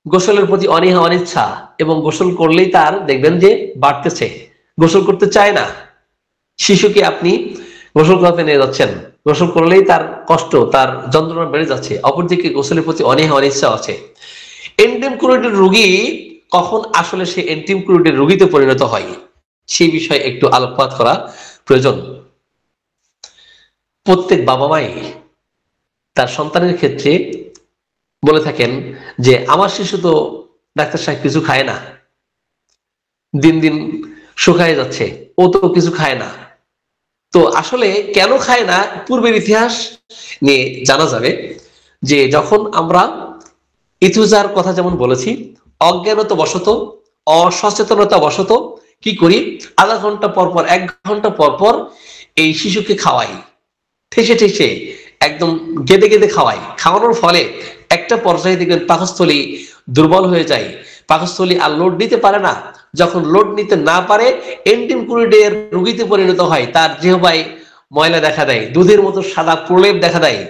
গোসলের প্রতি অনীহা অনিচ্ছা, এবং গোসল করলেই তার দেখবেন যে বাড়তেছে, গোসল করতে চায় না। শিশুকে আপনি গোসল করাতে নিয়ে যাচ্ছেন, গোসল করলেই তার কষ্ট, তার যন্ত্রণা বেড়ে যাচ্ছে। অপরদিকে গোসলের প্রতি অনীহা অনিচ্ছা আছে। এন্টিমক্রুডের রোগী কখন আসলে সে এন্টিমক্রুডের রোগীতে পরিণত হয়, সেই বিষয়ে একটু আলোকপাত করা প্রয়োজন। প্রত্যেক বাবা মাই তার সন্তানের ক্ষেত্রে বলে থাকেন যে আমার শিশু তো ডাক্তার সাহেব কিছু খায় না, দিন দিন শুকায় যাচ্ছে, ও তো কিছু খায় না। তো আসলে কেন খায় না, পূর্বের ইতিহাস নিয়ে জানা যাবে যে যখন আমরা ইথুজার কথা যেমন বলেছি, অজ্ঞানতা বশত, অসচেতনতা বশত কি করি, আধা ঘন্টা পর পর, 1 ঘন্টা পর পর এই শিশুকে খাওয়াই, ঠেসে ঠেসে একদম গেদে গেদে খাওয়াই। খাওয়ানোর ফলে একটা পর্যায়ে দেখবেন পাকস্থলী দুর্বল হয়ে যায়, পাকস্থলী আর লোড নিতে পারে না। যখন লোড নিতে না পারে এন্টিমক্রুডের রোগীতে পরিণত হয়, তার জিহ্বায় ময়লা দেখা দেয়, দুধের মতো সাদা প্রলেপ দেখা দেয়,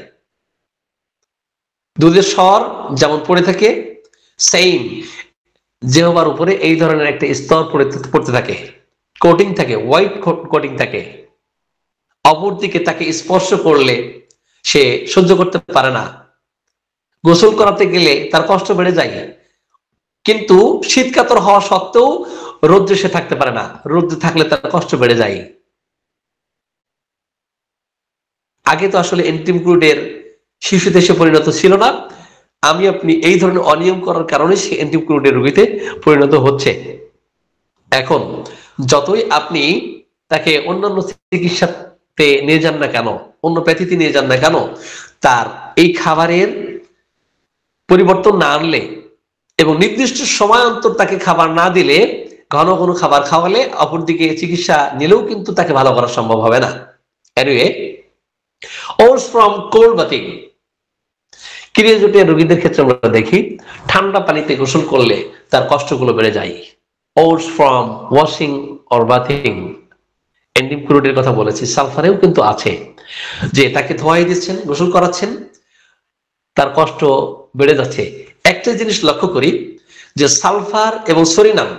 দুধের স্বর যেমন পড়ে থাকে সেম জিহ্বার উপরে এই ধরনের একটা স্তর পড়তে থাকে, কোটিং থাকে, হোয়াইট কোটিং থাকে। অপরদিকে তাকে স্পর্শ করলে সে সহ্য করতে পারে না, গোসল করাতে গেলে তার কষ্ট বেড়ে যায়, কিন্তু শীতকাতর হওয়া সত্ত্বেও রৌদ্রে সে থাকতে পারে না, রৌদ্রে থাকলে তার কষ্ট বেড়ে যায়। আগে তো আসলে এন্টিমক্রুডের শিশু দেশে পরিণত ছিল না, আমি আপনি এই ধরনের অনিয়ম করার কারণে সে এন্টিমক্রুডের রোগীতে পরিণত হচ্ছে। এখন যতই আপনি তাকে অন্যান্য চিকিৎসাতে নিয়ে যান না কেন, অন্য প্যাথিতে নিয়ে যান না কেন, তার এই খাবারের পরিবর্তন না আনলে এবং নির্দিষ্ট সময় অন্তর তাকে খাবার না দিলে, ঘন ঘন খাবার খাওয়ালে, অপরদিকে চিকিৎসা নিলেও কিন্তু তাকে ভালো করা সম্ভব হবে না। Anyway, worse from cold bathing, ক্রিয়াজটিয়া রোগীদের ক্ষেত্রে আমরা দেখি ঠান্ডা পানিতে গোসল করলে তার কষ্টগুলো বেড়ে যায়। Worse from washing or bathing, antim ক্লোরাইডের কথা বলেছি, সালফারেও কিন্তু আছে, যে তাকে ধোয়াই দিচ্ছেন, গোসল করাচ্ছেন, তার কষ্ট বেড়ে যাচ্ছে। একটা জিনিস লক্ষ্য করি যে সালফার এবং সরিনাম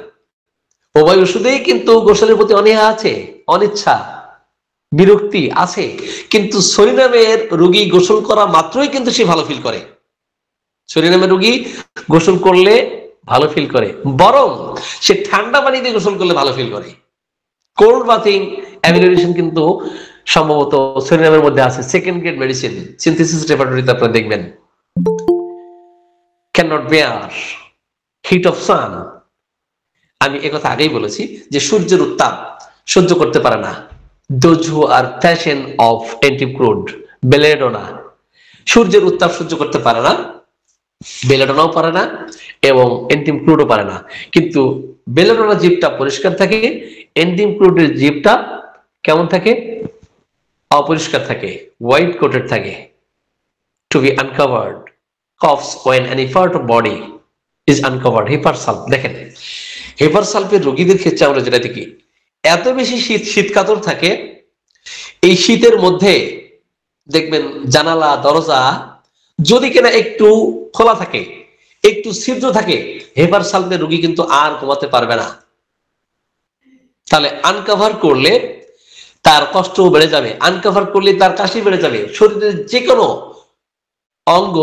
উভয় ওষুধেই কিন্তু গোসলের প্রতি অনীহা আছে, অনিচ্ছা, বিরক্তি আছে, কিন্তু সরিনামের রোগী গোসল করা মাত্রই কিন্তু সে ভালো ফিল করে। সরিনামের রোগী গোসল করলে ভালো ফিল করে, বরং সে ঠান্ডা পানি দিয়ে গোসল করলে ভালো ফিল করে। কোল্ড বাথিং অ্যামিনোরেশন কিন্তু সম্ভবত সরিনামের মধ্যে আছে, সেকেন্ড গ্রেড মেডিসিন, সিনথেসিস রেপার্টরিতে আপনারা দেখবেন। cannot bear heat of sun, আমি একথা আগেই বলেছি যে সূর্যের উত্তাপ সহ্য করতে পারে না। those who are passion of anti-crude, belladonna, সূর্যের উত্তাপ সহ্য করতে পারে না, বেলাডোনাও পারে না এবং এন্টিম ক্রুডও পারে না। কিন্তু বেলাডোনা জীবটা পরিষ্কার থাকে, এন্টিম ক্রুডের জীবটা কেমন থাকে? অপরিষ্কার থাকে, হোয়াইট কোটেড থাকে। To be uncovered, coughs when any part of body is uncovered, hepar sulph. দেখেন হেপারসালফের রোগীদের ক্ষেত্রে আমরা যেটা দেখি, এত বেশি শীতকাতর থাকে, এই শীতের মধ্যে দেখবেন জানালা দরজা যদি কিনা একটু খোলা থাকে, একটু ছিদ্র থাকে, হেপারসালফের রোগী কিন্তু আর ঘুমাতে পারবে না। তাহলে আনকভার করলে তার কষ্ট বেড়ে যাবে, আনকভার করলে তার কাশি বেড়ে যাবে। শরীরের যে কোনো অঙ্গ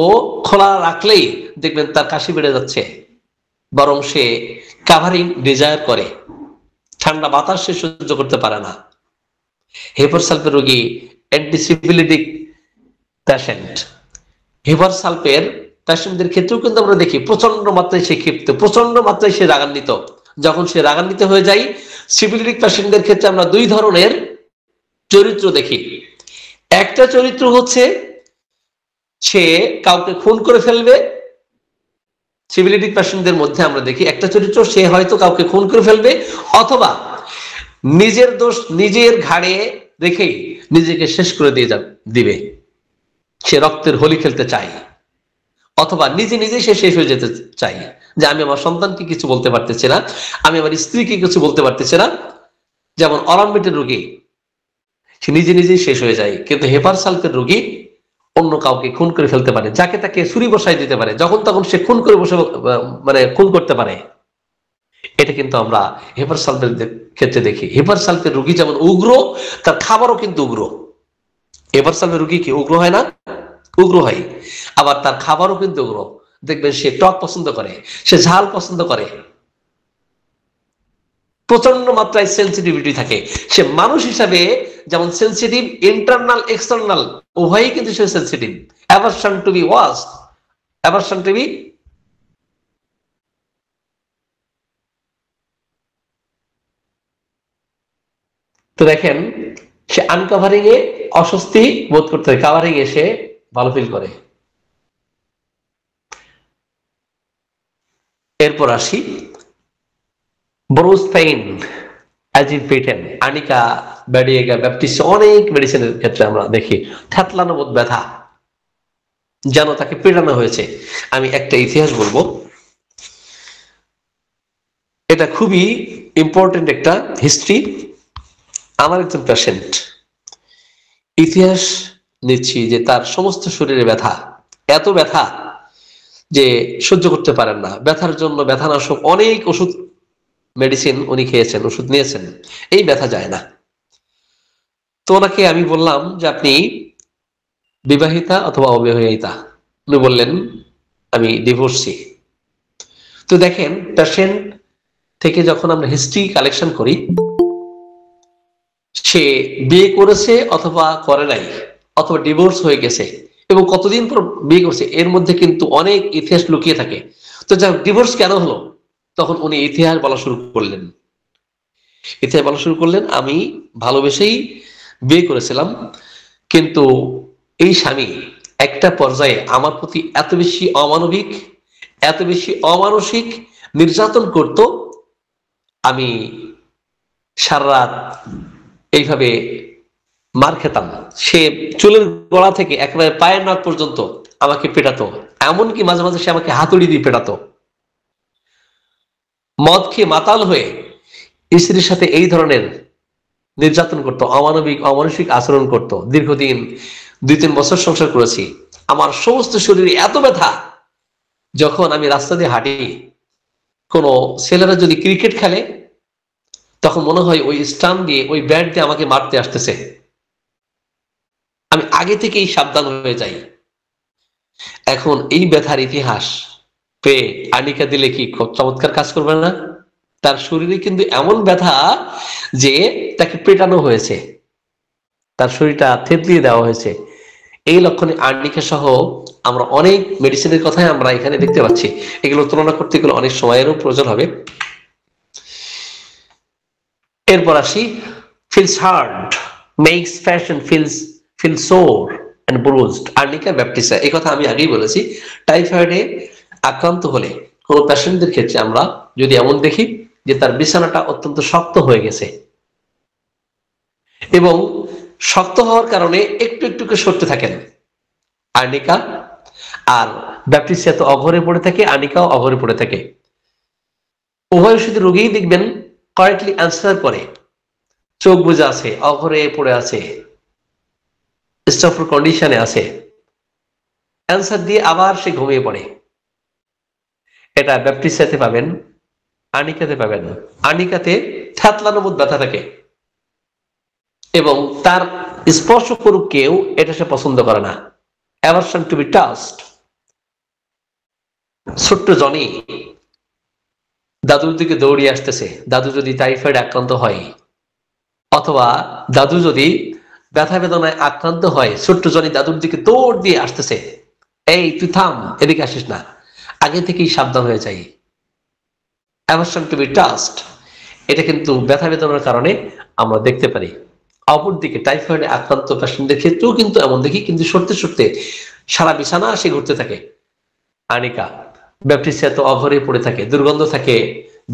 খোলা রাখলেই দেখবেন তার কাশি বেড়ে যাচ্ছে, বরং সে কাভারিং ডিজায়ার করে, ঠান্ডা বাতাস সে সহ্য করতে পারে না। হেপারসালফের রোগী অ্যান্টিসিপিলিটিক পেশেন্ট, হেপারসালফের পেশেন্টদের ক্ষেত্রেও কিন্তু আমরা দেখি প্রচন্ড মাত্রায় সে ক্ষিপ্ত, প্রচন্ড মাত্রায় সে রাগান্বিত। যখন সে রাগান্বিত হয়ে যায়, সিপিলিটিক পেশেন্টদের ক্ষেত্রে আমরা দুই ধরনের চরিত্র দেখি। একটা চরিত্র হচ্ছে সে কাউকে খুন করে ফেলবে। সিপিলিটিক পেশেন্টদের মধ্যে আমরা দেখি একটা চরিত্র, সে হয়তো কাউকে খুন করে ফেলবে, অথবা নিজের দোষ নিজের ঘাড়ে রেখেই নিজেকে শেষ করে দিবে। সে রক্তের হোলি খেলতে চায়, অথবা নিজে নিজেই সে শেষ হয়ে যেতে চায়, যে আমি আমার সন্তানকে কিছু বলতে পারতেছি না, আমি আমার স্ত্রীকে কিছু বলতে পারতেছি না। যেমন অরামবিটের রোগী, সে নিজে নিজেই শেষ হয়ে যায়। কিন্তু হেপারসালফের রোগী অন্য কাউকে খুন করে ফেলতে পারে, যাকে তাকে ছুরি বসাই দিতে পারে, যখন তখন সে খুন করে খুন করতে পারে। এটা কিন্তু আমরা হেপারসালফের ক্ষেত্রে দেখি। হেপারসালফের রোগী যেমন উগ্র, তার খাবারও কিন্তু উগ্র। হেপারসালফের রোগী কি উগ্র হয় না? উগ্র হয়। আবার তার খাবারও কিন্তু উগ্র। দেখবেন সে টক পছন্দ করে, সে ঝাল পছন্দ করে, প্রচন্ড মাত্রায় সেন্সিটিভিটি থাকে। সে মানুষ হিসাবে যেমন সেন্সিটিভ, ইন্টারনাল এক্সটার্নাল উভয়ই কিন্তু সে sensitive. Aversion to be washed, aversion to be তো দেখেন সে আনকাভারিং এ অস্বস্তি বোধ করতে হয়, কাভারিং এ সে ভালো ফিল করে। এরপর আসি ব্রোজ পেইন, অ্যাজিটেশন, আনিকা, ব্যাডিয়েগা, ব্যাপটিস, অনেক মেডিসিনের ক্ষেত্রে আমরা দেখি থ্যাতলানো বোধ, ব্যথা, যেন তাকে পেটানো হয়েছে। আমি একটা ইতিহাস বলবো, এটা খুবই ইম্পর্টেন্ট একটা হিস্ট্রি। আমার একজন পেশেন্ট, ইতিহাস নিচ্ছি যে তার সমস্ত শরীরে ব্যথা, এত ব্যথা যে সহ্য করতে পারেন না। ব্যথার জন্য ব্যথানাশক অনেক ওষুধ, মেডিসিন উনি খেয়েছেন, ওষুধ নিয়েছেন, এই ব্যথা যায় না। তো ওনাকে আমি বললাম যে আপনি বিবাহিতা অথবা অবিবাহিতা? উনি বললেন আমি ডিভোর্সি। তো দেখেন পেশেন্ট থেকে যখন আমরা হিস্ট্রি কালেকশন করি, সে বিয়ে করেছে অথবা করে নাই, অথবা ডিভোর্স হয়ে গেছে এবং কতদিন পর বিয়ে করছে, এর মধ্যে কিন্তু অনেক ইতিহাস লুকিয়ে থাকে। তো যা ডিভোর্স কেন হলো, তখন উনি ইতিহাস বলা শুরু করলেন। ইতিহাস বলা শুরু করলেন, আমি ভালোবেসেই বিয়ে করেছিলাম, কিন্তু এই স্বামী একটা পর্যায়ে আমার প্রতি এত বেশি অমানবিক, এত বেশি অমানসিক নির্যাতন করত, আমি সারা রাত এইভাবে মার খেতাম। সে চুলের গড়া থেকে একেবারে পায়ের নখ পর্যন্ত আমাকে পেটাতো, এমনকি মাঝে মাঝে সে আমাকে হাতুড়ি দিয়ে পেটাতো। মদ খেয়ে মাতাল হয়ে স্ত্রীর সাথে এই ধরনের নির্যাতন করতো, অমানবিক অমানসিক আচরণ করত। দীর্ঘদিন 2-3 বছর সংসার করেছি। আমার সমস্ত শরীরে এত ব্যথা, যখন আমি রাস্তা দিয়ে হাঁটি, কোনো ছেলেরা যদি ক্রিকেট খেলে, তখন মনে হয় ওই স্টাম্প দিয়ে, ওই ব্যাট দিয়ে আমাকে মারতে আসতেছে। আমি আগে থেকেই সাবধান হয়ে যাই। এখন এই ব্যথার ইতিহাস পেয়ে আনিকা দিলে কি খুব চমৎকার কাজ করবে না? তার শরীরে কিন্তু এমন ব্যথা যে তাকে পেটানো হয়েছে, তার শরীরটা থেতলিয়ে দেওয়া হয়েছে। এই লক্ষণে আর্নিকা সহ আমরা অনেক মেডিসিনের কথাই আমরা এখানে দেখতে পাচ্ছি। এগুলো তুলনা করতে গেলে অনেক সময়েরও প্রয়োজন হবে। এরপর আসি, feels hard, makes fashion feels sore and bruised. Arnica baptisia, এই কথা আমি আগেই বলেছি। টাইফয়েডে আক্রান্ত হলে কোন পেশেন্টদের ক্ষেত্রে আমরা যদি এমন দেখি যে তার বিছানাটা অত্যন্ত শক্ত হয়ে গেছে এবং শক্ত হওয়ার কারণে একটু একটু করে সরতে থাকেন আর্নিকা, আর ব্যাপটিসিয়া তো অঘরে পড়ে থাকে, আর্নিকাও অঘরে পড়ে থাকে। উভয় শুধু রোগীই দেখবেন কারেক্টলি অ্যান্সার করে, চোখ বুজে আছে, অঘরে পড়ে আছে, স্টাফর কন্ডিশনে আছে, অ্যান্সার দিয়ে আবার সে ঘুমিয়ে পড়ে। এটা ব্যাপটিসিয়াতে পাবেন, আর্নিকাতে পাবেন। আর্নিকাতে থ্যাতলানো বোধ ব্যথা থাকে এবং তার স্পর্শ করুক কেউ, এটা সে পছন্দ করে না। Aversion to be touched. ছোট্ট জনি দাদুর দিকে দৌড়িয়ে আসতেছে, দাদু যদি টাইফয়েড আক্রান্ত হয় অথবা দাদু যদি ব্যথা বেদনায় আক্রান্ত হয়, ছোট্ট জনি দাদুর দিকে দৌড় দিয়ে আসতেছে, এই তুই থাম, এদিকে আসিস না। আগে থেকেই সাবধান হয়ে যাই। অ্যাভারশন টু বি টাচড, এটা কিন্তু ব্যথা বেদনার কারণে আমরা দেখতে পারি। অপরদিকে টাইফয়েডে আক্রান্ত পেশেন্টদের ক্ষেত্রেও কিন্তু এমন দেখি, কিন্তু সরতে সরতে সারা বিছানা সে ঘুরতে থাকে। আর্নিকা, ব্যাপটিসিয়া তো অঘরে পড়ে থাকে, দুর্গন্ধ থাকে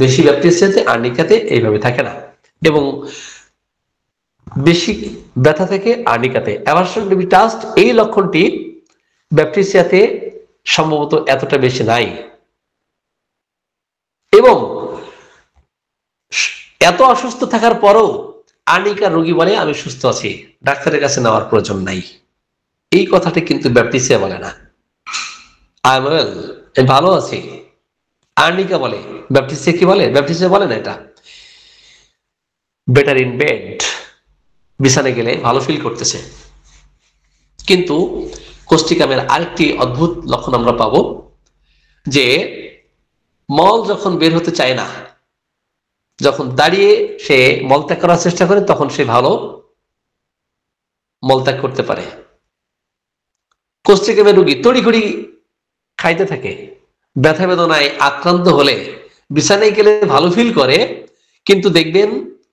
বেশি ব্যাপটিসিয়াতে, আর্নিকাতে এইভাবে থাকে না, এবং বেশি ব্যথা থাকে আর্নিকাতে। অ্যাভারশন টু বি টাচড, এই লক্ষণটি ব্যাপটিসিয়াতে সম্ভবত এতটা বেশি নাই। এবং এত অসুস্থ থাকার পরও আর্নিকা রোগী বলে আমি সুস্থ আছি, ডাক্তারের কাছে নেওয়ার প্রয়োজন নাই। এই কথাটি কিন্তু ব্যাপটিসিয়া বলে না। আই এম ওয়েল, আমি ভালো আছি, আর্নিকা বলে। ব্যাপটিসিয়া কি বলে? ব্যাপটিসিয়া বলে না এটা। বেটার ইন বেড, বিছানায় গেলে ভালো ফিল করতেছে। কিন্তু কোষ্ঠিকামের আরেকটি অদ্ভুত লক্ষণ আমরা পাবো, যে মল যখন বের হতে চায় না, যখন দাঁড়িয়ে সে মলত্যাগ করার চেষ্টা করে, তখন সে ভালো মলত্যাগ করতে পারে। কোষ্ঠিকামের রোগী তড়িঘড়ি খাইতে থাকে, ব্যথা বেদনায় আক্রান্ত হলে বিছানায় গেলে ভালো ফিল করে, কিন্তু দেখবেন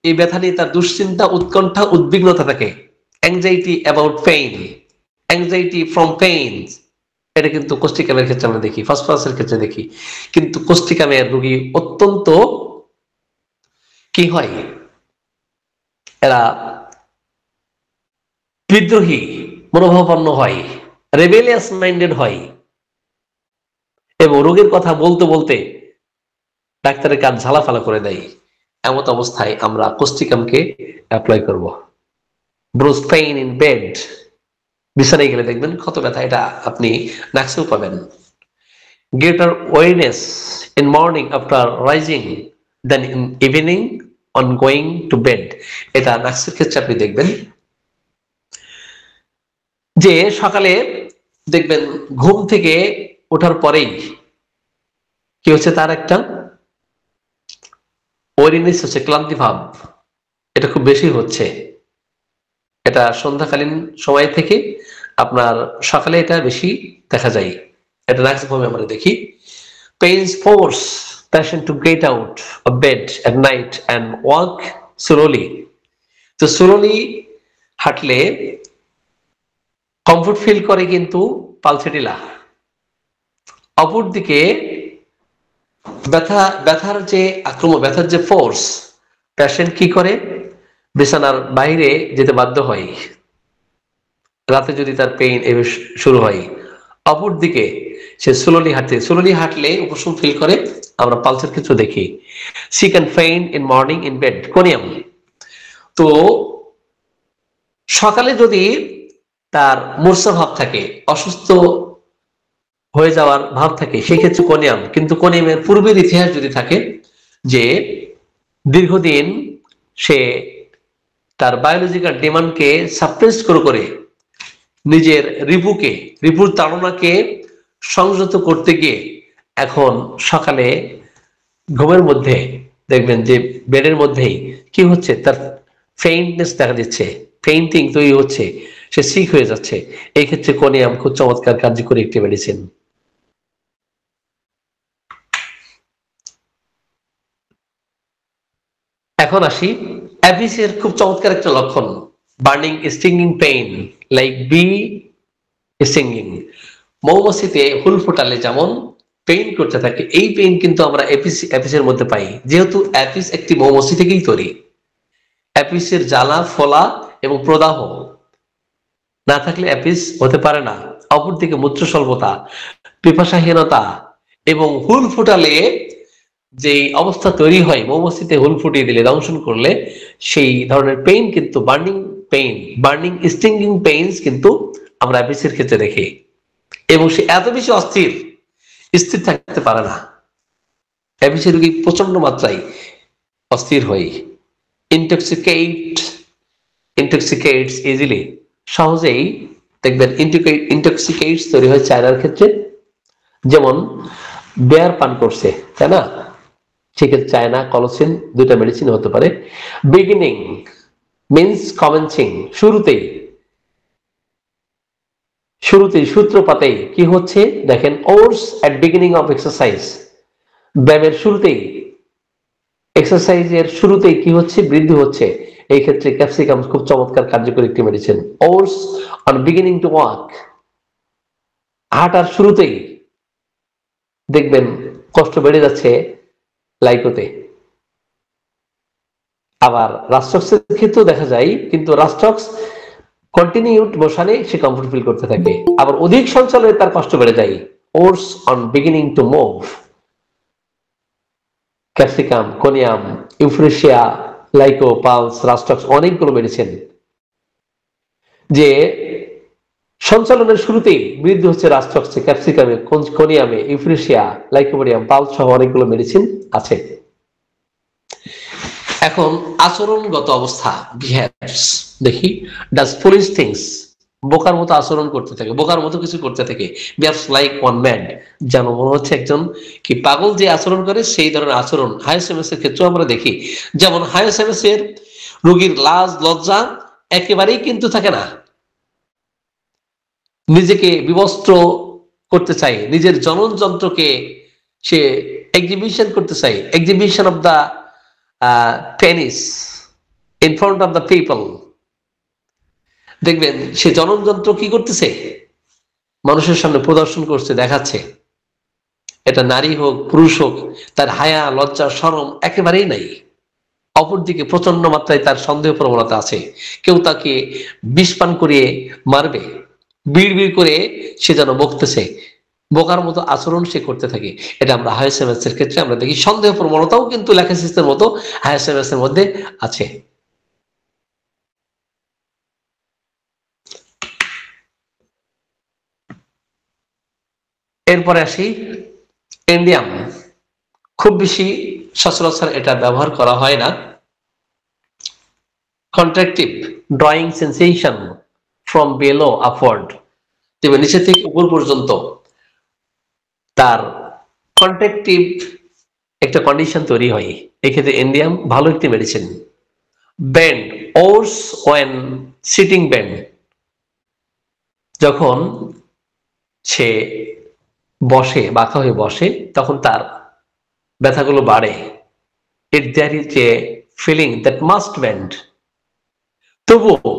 এই ব্যথা নিয়ে তার দুশ্চিন্তা, উৎকণ্ঠা, উদ্বিগ্নতা থাকে। Anxiety about pain, anxiety from pain, এটা কিন্তু কোষ্ঠিকামের ক্ষেত্রে আমরা দেখি, ফসফরাসের ক্ষেত্রে দেখি। কিন্তু কোষ্ঠিকামের রোগী অত্যন্ত কি হয়, এরা বিদ্রোহী মনোভাবাপন্ন হয়, রেবেলিয়াস মাইন্ডেড হয়, এবং রোগের কথা বলতে বলতে ডাক্তারের কাজ ঝালাফালা করে দেয়। এমত অবস্থায় আমরা কোষ্ঠিকামকে অ্যাপ্লাই করব। ব্রুজ পেইন ইন বেড, বিছানায় গেলে দেখবেন কত ব্যথা, এটা আপনি নাকসেও পাবেন। Greater weakness in morning after rising then in evening on going to bed, এটা নাকসের ক্ষেত্রে আপনি দেখবেন। যে সকালে দেখবেন ঘুম থেকে ওঠার পরেই কি হচ্ছে, তার একটা ওয়েরিনেস হচ্ছে, ক্লান্তি ভাব, এটা খুব বেশি হচ্ছে। এটা সন্ধ্যাকালীন সময় থেকে আপনার সকালে এটা বেশি দেখা যায়। এটা ম্যাক্সিমাম আমরা দেখি। Pains force patient to get out of bed at night and walk slowly. তো স্লোলি হাঁটলে কমফোর্ট ফিল করে, কিন্তু পালসেটিলা। অপরদিকে ব্যথার যে আক্রমণ, ব্যথার যে ফোর্স, পেশেন্ট কি করে, বিছানার বাইরে যেতে বাধ্য হয় রাতে যদি তার পেইন শুরু হয়। অপরদিকে সে স্লোলি হাঁটলে উপশম ফিল করে, আমরা পালসের ক্ষেত্রে দেখি। She can faint in morning in bed, conium. তো সকালে যদি তার মূর্ছা ভাব থাকে, অসুস্থ হয়ে যাওয়ার ভাব থাকে, সেই ক্ষেত্রে কোনিয়াম। কিন্তু কোনিয়ামের পূর্বের ইতিহাস যদি থাকে যে দীর্ঘদিন সে তার বায়োলজিক্যাল ডিমান্ডকে সাপ্রেস করে নিজের রিপুর তাড়নাকে সংযত করতে গিয়ে এখন সকালে ঘুমের মধ্যে দেখবেন যে বেডের মধ্যেই কি হচ্ছে, তার ফেইন্টনেস দেখা দিচ্ছে, ফেইন্টিং তৈরি হচ্ছে, সে সিক হয়ে যাচ্ছে। এই ক্ষেত্রে কোনিয়াম খুব চমৎকার কার্যকরী একটি মেডিসিন। এখন আসি অ্যাপিসের খুব চমৎকার একটা লক্ষণ, burning stinging pain like bee stinging. মৌমাছিতে হুল ফোটালে যেমন পেইন করতে থাকে, এই পেইন কিন্তু আমরা অ্যাপিসের মধ্যে পাই, যেহেতু অ্যাপিস একটি মৌমাছি থেকেই তৈরি। অ্যাপিসের জ্বালা, ফোলা এবং প্রদাহ না থাকলে অ্যাপিস হতে পারে না। অপরদিকে মূত্র স্বল্পতা, পিপাসাহীনতা এবং হুল ফোটালে যে অবস্থা তৈরি হয়, মৌমাছিতে হুল ফুটিয়ে দিলে, দংশন করলে, সেই ধরনের পেইন কিন্তু বার্নিং স্টিংিং পেইনস কিন্তু আমরা অ্যাপিসের ক্ষেত্রে দেখি। এবং সে এত বেশি স্থির থাকতে পারে না। অ্যাপিসের রোগী প্রচন্ড মাত্রায় অস্থির হয়, ইনটক্সিকেটস ইজিলি, সহজেই দেখবেন ইনটক্সিকেটস তৈরি হয় চায়নার ক্ষেত্রে। যেমন বেয়ার পান করছে, তাই না, সেক্ষেত্রে চায়না, কলোসিন দুইটা মেডিসিন হতে পারে। বিগিনিং মিন্স কমেন্সিং, শুরুতেই সূত্রপাতেই কি হচ্ছে দেখেন, ওর্স এট বিগিনিং অফ এক্সারসাইজ, ব্যায়ামের শুরুতেই, এক্সারসাইজের শুরুতেই কি হচ্ছে, বৃদ্ধি হচ্ছে। এই ক্ষেত্রে ক্যাপসিকাম খুব চমৎকার কার্যকরী একটি medicine. Worse on beginning to walk, হাঁটার শুরুতেই দেখবেন কষ্ট বেড়ে যাচ্ছে লাইকোতে। আবার রাস্টক্সের ক্ষেত্রেও দেখা যায়, কিন্তু রাস্টক্স কন্টিনিউড মোশনে সে কমফোর্ট ফিল করতে থাকে, আবার অধিক সঞ্চালনে তার কষ্ট বেড়ে যায়। Worse on beginning to move, capsicum, conium, euphrasia, lyco, puls, rhus tox, অনেকগুলো মেডিসিন যে সঞ্চালনের শুরুতেই বৃদ্ধি হচ্ছে রাস্টক্সে, ক্যাপসিকামে, কোনিয়ামে, ইউফ্রেশিয়া, লাইকোপোডিয়াম, পালস সহ অনেকগুলো মেডিসিন আছে। এখন আচরণগত অবস্থা, বিহেভিয়ার্স দেখি। ডাজ ফুলিশ থিংস, বোকার মতো আচরণ করতে থাকে, বোকার মতো কিছু করতে থাকে। বিহেভস লাইক ওয়ান ম্যাড, যেন মনে হচ্ছে একজন কি পাগল যে আচরণ করে, সেই ধরনের আচরণ হায়োসেমাস এর ক্ষেত্রে আমরা দেখি। যেমন হায়োসেমাস এর রোগীর লাজ লজ্জা একেবারেই কিন্তু থাকে না, নিজেকে বিবস্ত্র করতে চাই, নিজের জনন যন্ত্রকে সে এক্সিবিশন করতে চাই, exhibition of the penis in front of the people. দেখবেন সে জনন যন্ত্র কি করতেছে, মানুষের সামনে প্রদর্শন করছে, দেখাচ্ছে। এটা নারী হোক পুরুষ হোক, তার হায়া লজ্জা শরম একেবারেই নাই। অপরদিকে প্রচন্ড মাত্রায় তার সন্দেহ প্রবণতা আছে, কেউ তাকে বিষ পান করিয়ে মারবে, বিড় করে সে যেন বকতেছে, বোকার মতো আচরণ সে করতে থাকে। এটা আমরা হায়োসেমাস এর ক্ষেত্রে আমরা দেখি। সন্দেহ প্রবণতাও কিন্তু ল্যাকেসিসের মতো হায়োসেমাস এর মধ্যে আছে। এরপরে আসি ইন্ডিয়াম। খুব বেশি সচরাচর এটা ব্যবহার করা হয় না। Contractive drawing sensation from below upward, যেমন নিচে থেকে উপর পর্যন্ত তার কন্ট্রাকটিভ একটা কন্ডিশন তৈরি হয়। এক্ষেত্রে ইন্ডিয়াম ভালো একটি medicine. Bend, worse when sitting bend, যখন সে বসে, বাঁকা হয়ে বসে, তখন তার ব্যথাগুলো বাড়ে। It there is a feeling that must bend, তবুও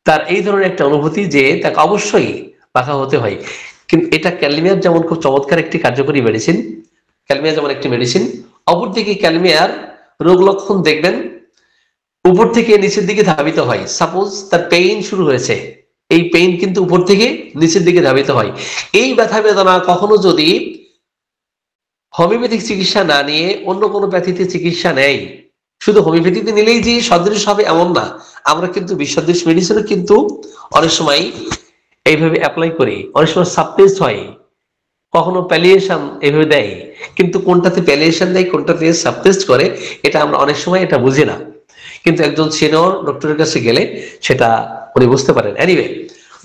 তার এই ধরনের একটা অনুভূতি যে তাকে অবশ্যই বাঁকা হতে হয়। কিন্তু এটা ক্যালমিয়ার যেমন খুব চমৎকার একটি কার্যকরী মেডিসিন, ক্যালমিয়ার যেমন একটি মেডিসিন, অপরদিকে ক্যালমিয়ার রোগ লক্ষণ দেখবেন উপর থেকে নিচের দিকে ধাবিত হয়। সাপোজ তার পেইন শুরু হয়েছে, এই পেইন কিন্তু উপর থেকে নিচের দিকে ধাবিত হয়। এই ব্যথা বেদনা কখনো যদি হোমিওপ্যাথিক চিকিৎসা না নিয়ে অন্য কোনো প্যাথিতে চিকিৎসা নেয়, শুধু হোমিওপ্যাথিতে নিলেই যে সদৃশ হবে এমন না, আমরা কিন্তু বিসদৃশ মেডিসিনও কিন্তু অনেক সময় এইভাবে অ্যাপ্লাই করি, অনেক সময় সাবটেস্ট হয়, কখনো প্যালিয়েশন এইভাবে দেয়, কিন্তু কোনটাতে প্যালিয়েশন দেয় কোনটাতে সাবটেস্ট করে এটা আমরা অনেক সময় এটা বুঝি না, কিন্তু একজন সিনিয়র ডক্টরের কাছে গেলে সেটা উনি বুঝতে পারেন। এনিওয়ে,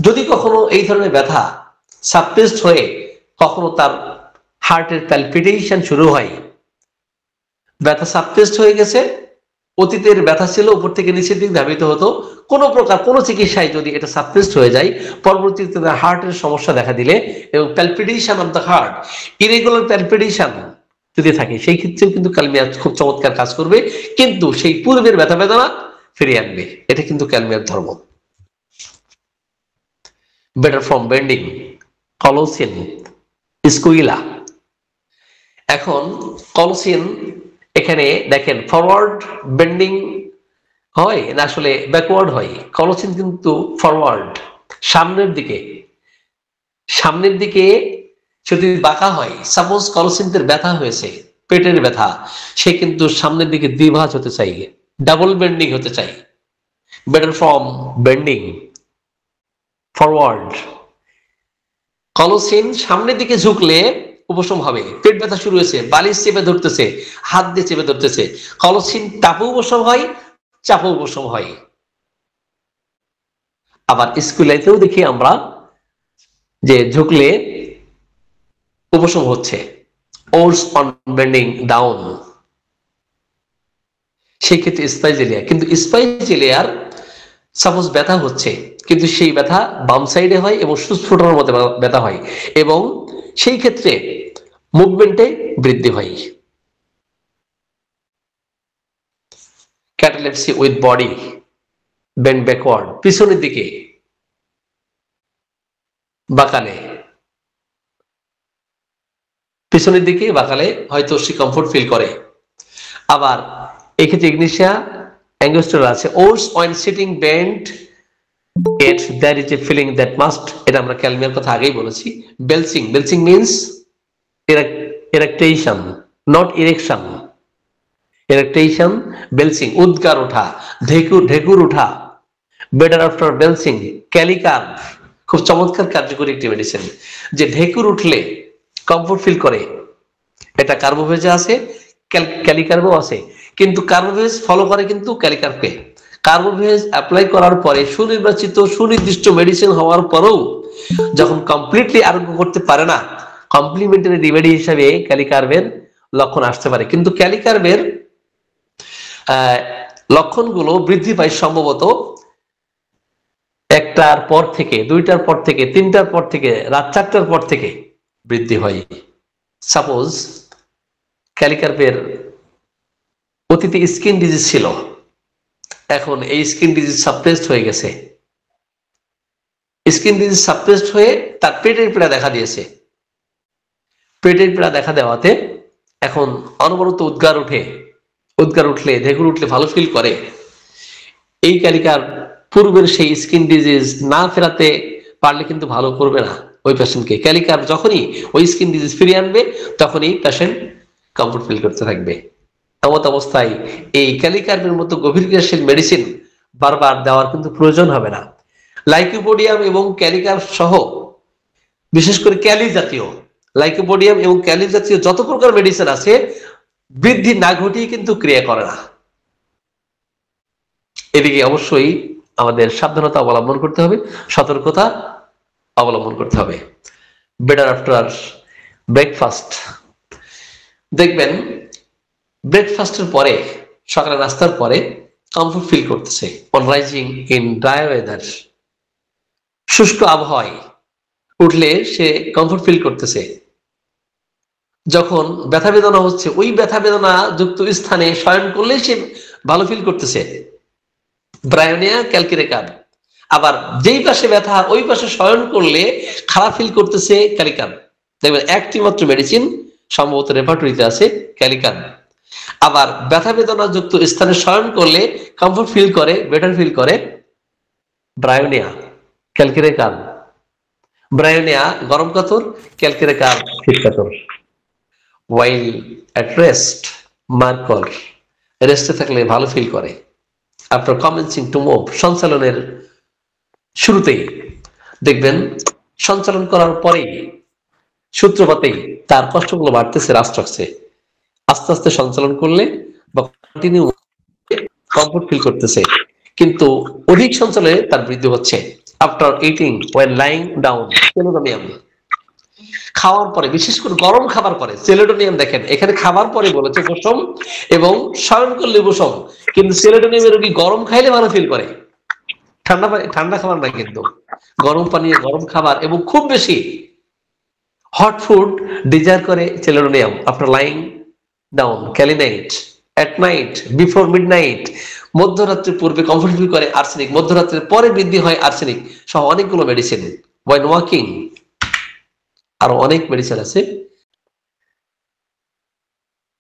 যদি কখনো এই ধরনের ব্যথা সাবটেস্ট হয়ে কখনো তার হার্টের প্যালপিটেশন শুরু হয়, ব্যথা সাবটেস্ট হয়ে গেছে, অতীতের ব্যথা ছিল উপর থেকে নিচের দিক ধাবিত হতো, কোনো প্রকার কোনো চিকিৎসায় যদি এটা সাবটেস্ট হয়ে যায়, পরবর্তীতে হার্টের সমস্যা দেখা দিলে এবং palpitation of the heart, irregular palpitation যদি থাকে, সেই ক্ষেত্রেও কিন্তু ক্যালমিয়ার খুব চমৎকার কাজ করবে, কিন্তু সেই পূর্বের ব্যথা বেদনা ফিরিয়ে আনবে। এটা কিন্তু ক্যালমিয়ার ধর্ম। Better from bending, কলোসিন, স্কুইলা। এখন কলোসিন এখানে দেখেন ফরওয়ার্ড বেন্ডিং হয় না আসলে ব্যাকওয়ার্ড হয়? কলোসিন কিন্তু ফরওয়ার্ড, সামনের দিকে, সামনের দিকে যদি বাঁকা হয়, সাপোজ কলোসিনদের ব্যথা হয়েছে, পেটের ব্যথা, সে কিন্তু সামনের দিকে দ্বিভাজ হতে চাই, ডাবল বেন্ডিং হতে চাই। Better from bending, forward. Colocynth সামনের দিকে ঝুঁকলে উপশম হবে। পেট ব্যথা শুরু হয়েছে, বালিশ চেপে ধরতেছে, হাত দিয়ে চেপে ধরতেছে, কলোসিন টাপও উপশম হয়, চাপও উপশম হয়। আবার স্কুলাইতেও দেখি আমরা যে ঝুঁকলে উপশম হচ্ছে, ওর্স অন বেন্ডিং ডাউন, সেই ক্ষেত্রে স্পাইজেলিয়া। কিন্তু স্পাইজেলিয়ার সাপোজ ব্যথা হচ্ছে, কিন্তু সেই ব্যথা বাম সাইডে হয় এবং সুস্ফুটনের মধ্যে ব্যথা হয়, এবং সেই ক্ষেত্রে মুভমেন্টে বৃদ্ধি হয়। ক্যাটালেপসি উইথ বডি বেন্ড ব্যাকওয়ার্ড, পিছনের দিকে বাঁকালে, পিছনের দিকে বাঁকালে হয়তো সে কমফোর্ট ফিল করে। আবার এক্ষেত্রে ইগনিশিয়া অ্যাঙ্গোস্টোরা আছে, worse when sitting bent at there is a feeling that must, এটা আমরা ক্যালমিয়ার কথা আগেই বলেছি। Belching, belching means eructation, not erection, eructation, belching, উদ্গার ওঠা, ঢেকুর ওঠা। বেটার আফটার বেলসিং, ক্যালিকার, খুব চমৎকার কার্যকরী একটি মেডিসিন, যে ঢেকুর উঠলে কমফোর্ট ফিল করে। এটা কার্বোভেজে আছে, ক্যালিকার্বও আছে, কিন্তু কার্বোভেজ ফলো করে কিন্তু ক্যালিকার্বকে। কার্বোভেজ অ্যাপ্লাই করার পরে সুনির্বাচিত সুনির্দিষ্ট মেডিসিন হওয়ার পরেও যখন কমপ্লিটলি আরোগ্য করতে পারে না, কমপ্লিমেন্টারি রেমেডি হিসাবে ক্যালিকার্বের লক্ষণ আসতে পারে। কিন্তু ক্যালিকার্বের লক্ষণগুলো বৃদ্ধি পায় সম্ভবত 1টার পর থেকে, 2টার পর থেকে, 3টার পর থেকে, রাত 4টার পর থেকে বৃদ্ধি হয়। সাপোজ ক্যালিকার্বের অতীতে স্কিন ডিজিজ ছিল, এখন এই স্কিন ডিজিজ সাপ্রেসড হয়ে গেছে, স্কিন ডিজিজ সাপ্রেসড হয়ে তার পেটের পীড়া দেখা দিয়েছে। পেটের পীড়া দেখা দেওয়াতে এখন অনবরত উদ্গার উঠে, উদ্গার উঠলে, ঢেকুর উঠলে ভালো ফিল করে। এই ক্যালিকার পূর্বের সেই স্কিন ডিজিজ না ফেরাতে পারলে কিন্তু ভালো করবে না ওই পেশেন্টকে। ক্যালিকার যখনই ওই স্কিন ডিজিজ ফিরিয়ে আনবে, তখনই পেশেন্ট কমফোর্ট ফিল করতে থাকবে। এমত অবস্থায় এই ক্যালিকার্বের মতো গভীর ক্রিয়াশীল মেডিসিন বারবার দেওয়ার কিন্তু প্রয়োজন হবে না। লাইকোপোডিয়াম এবং ক্যালিকার সহ, বিশেষ করে ক্যালি জাতীয়, লাইকোপোডিয়াম এবং ক্যালি জাতীয় যত প্রকার মেডিসিন আছে, বৃদ্ধি না ঘটিয়ে কিন্তু ক্রিয়া করে না। এদিকে অবশ্যই আমাদের সাবধানতা অবলম্বন করতে হবে, সতর্কতা অবলম্বন করতে হবে। বেটার আফটার ব্রেকফাস্ট, দেখবেন ব্রেকফাস্টের পরে, সকালে নাস্তার পরে কমফোর্ট ফিল করতেছে। On rising in dry weather, শুষ্ক আবহাওয়ায় উঠলে সে কমফোর্ট ফিল করতেছে। যখন ব্যথা বেদনা হচ্ছে, ওই ব্যথা বেদনা যুক্ত স্থানে শয়ন করলে সে ভালো ফিল করতেছে। ব্রায়োনিয়া ক্যালকিরেকার। আবার যেই পাশে ব্যথা ওই পাশে শয়ন করলে খারাপ ফিল করতেছে ক্যালিকান। দেখবেন একটি মাত্র মেডিসিন সম্ভবত রেপার্টরিতে আছে, ক্যালিকান। আবার ব্যথা বেদনা যুক্ত স্থানে শয়ন করলে কমফোর্ট ফিল করে, বেটার ফিল করে ব্রায়োনিয়া, ক্যালকেরে কান। ব্রায়োনিয়া গরম কাতর, ক্যালকেরে কান শীত কাতর। ওয়াইল অ্যাট রেস্ট মার্কর, রেস্টে থাকলে ভালো ফিল করে। আফটার কমেন্সিং টু মুভ, সঞ্চালনের শুরুতেই দেখবেন সঞ্চালন করার পরেই সূত্রপাতেই তার কষ্টগুলো বাড়তেছে, হ্রাস পাচ্ছে। আস্তে আস্তে সঞ্চালন করলে বা কন্টিনিউ কমফোর্ট ফিল করতেছে, কিন্তু অধিক সঞ্চালনে তার বৃদ্ধি হচ্ছে। After eating when lying down, chelidonium. খাওয়ার পরে, বিশেষ করে গরম খাবার পরে সেলোডোনিয়াম, দেখেন এখানে খাবার পরে বলেছে উপশম এবং শয়ন করলে উপশম, কিন্তু সেলোডোনিয়ামের রোগী গরম খাইলে ভালো ফিল করে, ঠান্ডা খাবার না, কিন্তু গরম পানীয়, গরম খাবার এবং খুব বেশি হট ফুড ডিজায়ার করে সেলোডোনিয়াম। আফটার লাইং ডাউন ক্যালিনাইট, এট নাইট বিফোর মিডনাইট, মধ্যরাত্রির পূর্বে কমফোর্ট ফিল করে আর্সেনিক, মধ্যরাত্রির পরে বৃদ্ধি হয় আর্সেনিক সহ অনেকগুলো মেডিসিন। ওয়েন ওয়াকিং, আরো অনেক মেডিসিন আছে।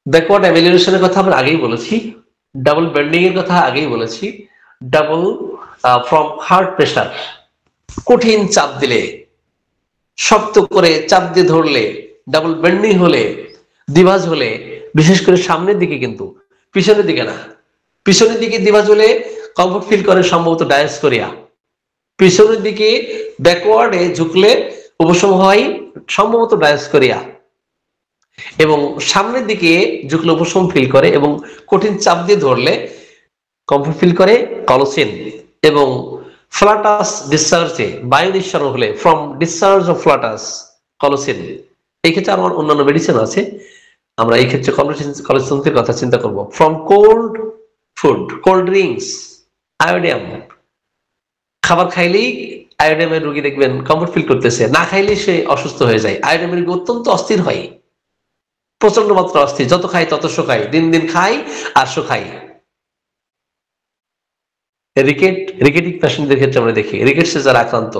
ব্যাকওয়ার্ড অ্যামিলিনেশনের কথা আমরা আগেই বলেছি, ডাবল বেন্ডিং এর কথা আগেই বলেছি। ডাবল ফ্রম হার্ট প্রেশার, কঠিন চাপ দিলে, শক্ত করে চাপ দিয়ে ধরলে, ডাবল বেন্ডিং হলে, দিভাজ হলে, বিশেষ করে সামনের দিকে, কিন্তু পিছনের দিকে না, পিছনের দিকে দিভাজ হলে কমফোর্ট ফিল করে সম্ভবত ডায়াসকোরিয়া। পিছনের দিকে ব্যাকওয়ার্ডে ঝুঁকলে উপশম হয় সম্ভবত ডায়াসকোরিয়া, এবং সামনের দিকে ঝুঁকলে উপশম ফিল করে এবং কঠিন চাপ দিয়ে ধরলে কমফোর্ট ফিল করে কলোসিন। এবং ফ্লাটাস ডিসচার্জে, বায়ু নিঃসরণ হলে ফ্রম ডিসচার্জ অফ ফ্লাটাস, কলোসিন। এই ক্ষেত্রে আমার অন্যান্য মেডিসিন আছে, আমরা এই ক্ষেত্রে কলোসিনের কথা চিন্তা করব। From cold food, cold drinks, iodium. খাবার খাইলেই আয়োডিয়ামের রোগী দেখবেন কমফোর্ট ফিল করতেছে, না খাইলেই সে অসুস্থ হয়ে যায়। আয়োডিয়ামের রোগী অত্যন্ত অস্থির হয়, প্রচন্ড মাত্রা অস্থির, যত খাই তত শোকাই, দিন দিন খাই আর শোকাই। রিকেটিক পেশেন্টদের ক্ষেত্রে আমরা দেখি, রিকেটসে যারা আক্রান্ত,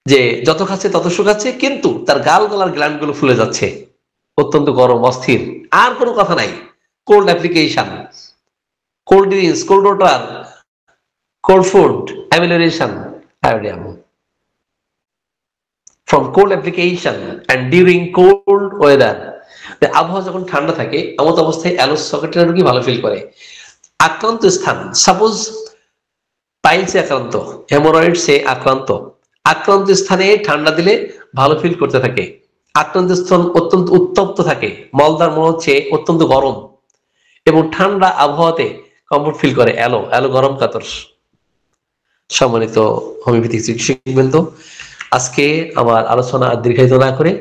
যে যত খাচ্ছে তত শুকাচ্ছে, কিন্তু তার গাল গলার গ্ল্যান্ড গুলো ফুলে যাচ্ছে, অত্যন্ত গরম, অস্থির, আর কোনো কথা নাই। Cold application, cold drinks, cold water, cold food, amelioration, iodium. From cold application and during cold weather, আবহাওয়া যখন ঠান্ডা থাকে এমন অবস্থায় অ্যালোস সকেটের রোগী ভালো ফিল করে। আক্রান্ত স্থান, সাপোজ পাইলসে আক্রান্ত, হেমোরয়েডসে আক্রান্ত, আক্রান্ত স্থানে ঠান্ডা দিলে ভালো ফিল করতে থাকে। আক্রান্ত স্থান অত্যন্ত উত্তপ্ত থাকে, মলদার মনে হচ্ছে অত্যন্ত গরম, এবং ঠান্ডা আবহাওয়াতে কমফোর্ট ফিল করে অ্যালো গরম কাতর। সম্মানিত হোমিওপ্যাথিক চিকিৎসকবৃন্দ, আজকে আমার আলোচনা দীর্ঘায়িত না করে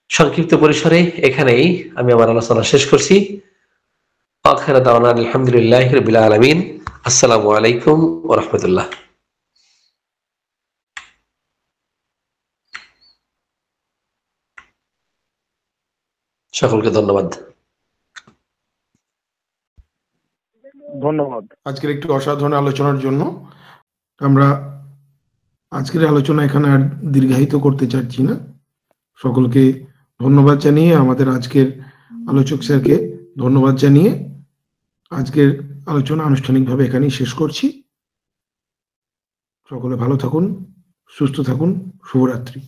সংক্ষিপ্ত পরিসরে এখানেই আমি আমার আলোচনা শেষ করছি। আখির দাওয়ানা আলহামদুলিল্লাহি রাব্বিল আলামিন। আসসালামু আলাইকুম ওয়া রাহমাতুল্লাহ। সকলকে ধন্যবাদ। ধন্যবাদ আজকের একটি অসাধারণ আলোচনার জন্য। আমরা আজকের আলোচনা এখানে আর দীর্ঘায়িত করতে চাচ্ছি না। সকলকে ধন্যবাদ জানিয়ে, আমাদের আজকের আলোচক স্যারকে ধন্যবাদ জানিয়ে আজকের আলোচনা আনুষ্ঠানিকভাবে এখানেই শেষ করছি। সকলে ভালো থাকুন, সুস্থ থাকুন, শুভরাত্রি।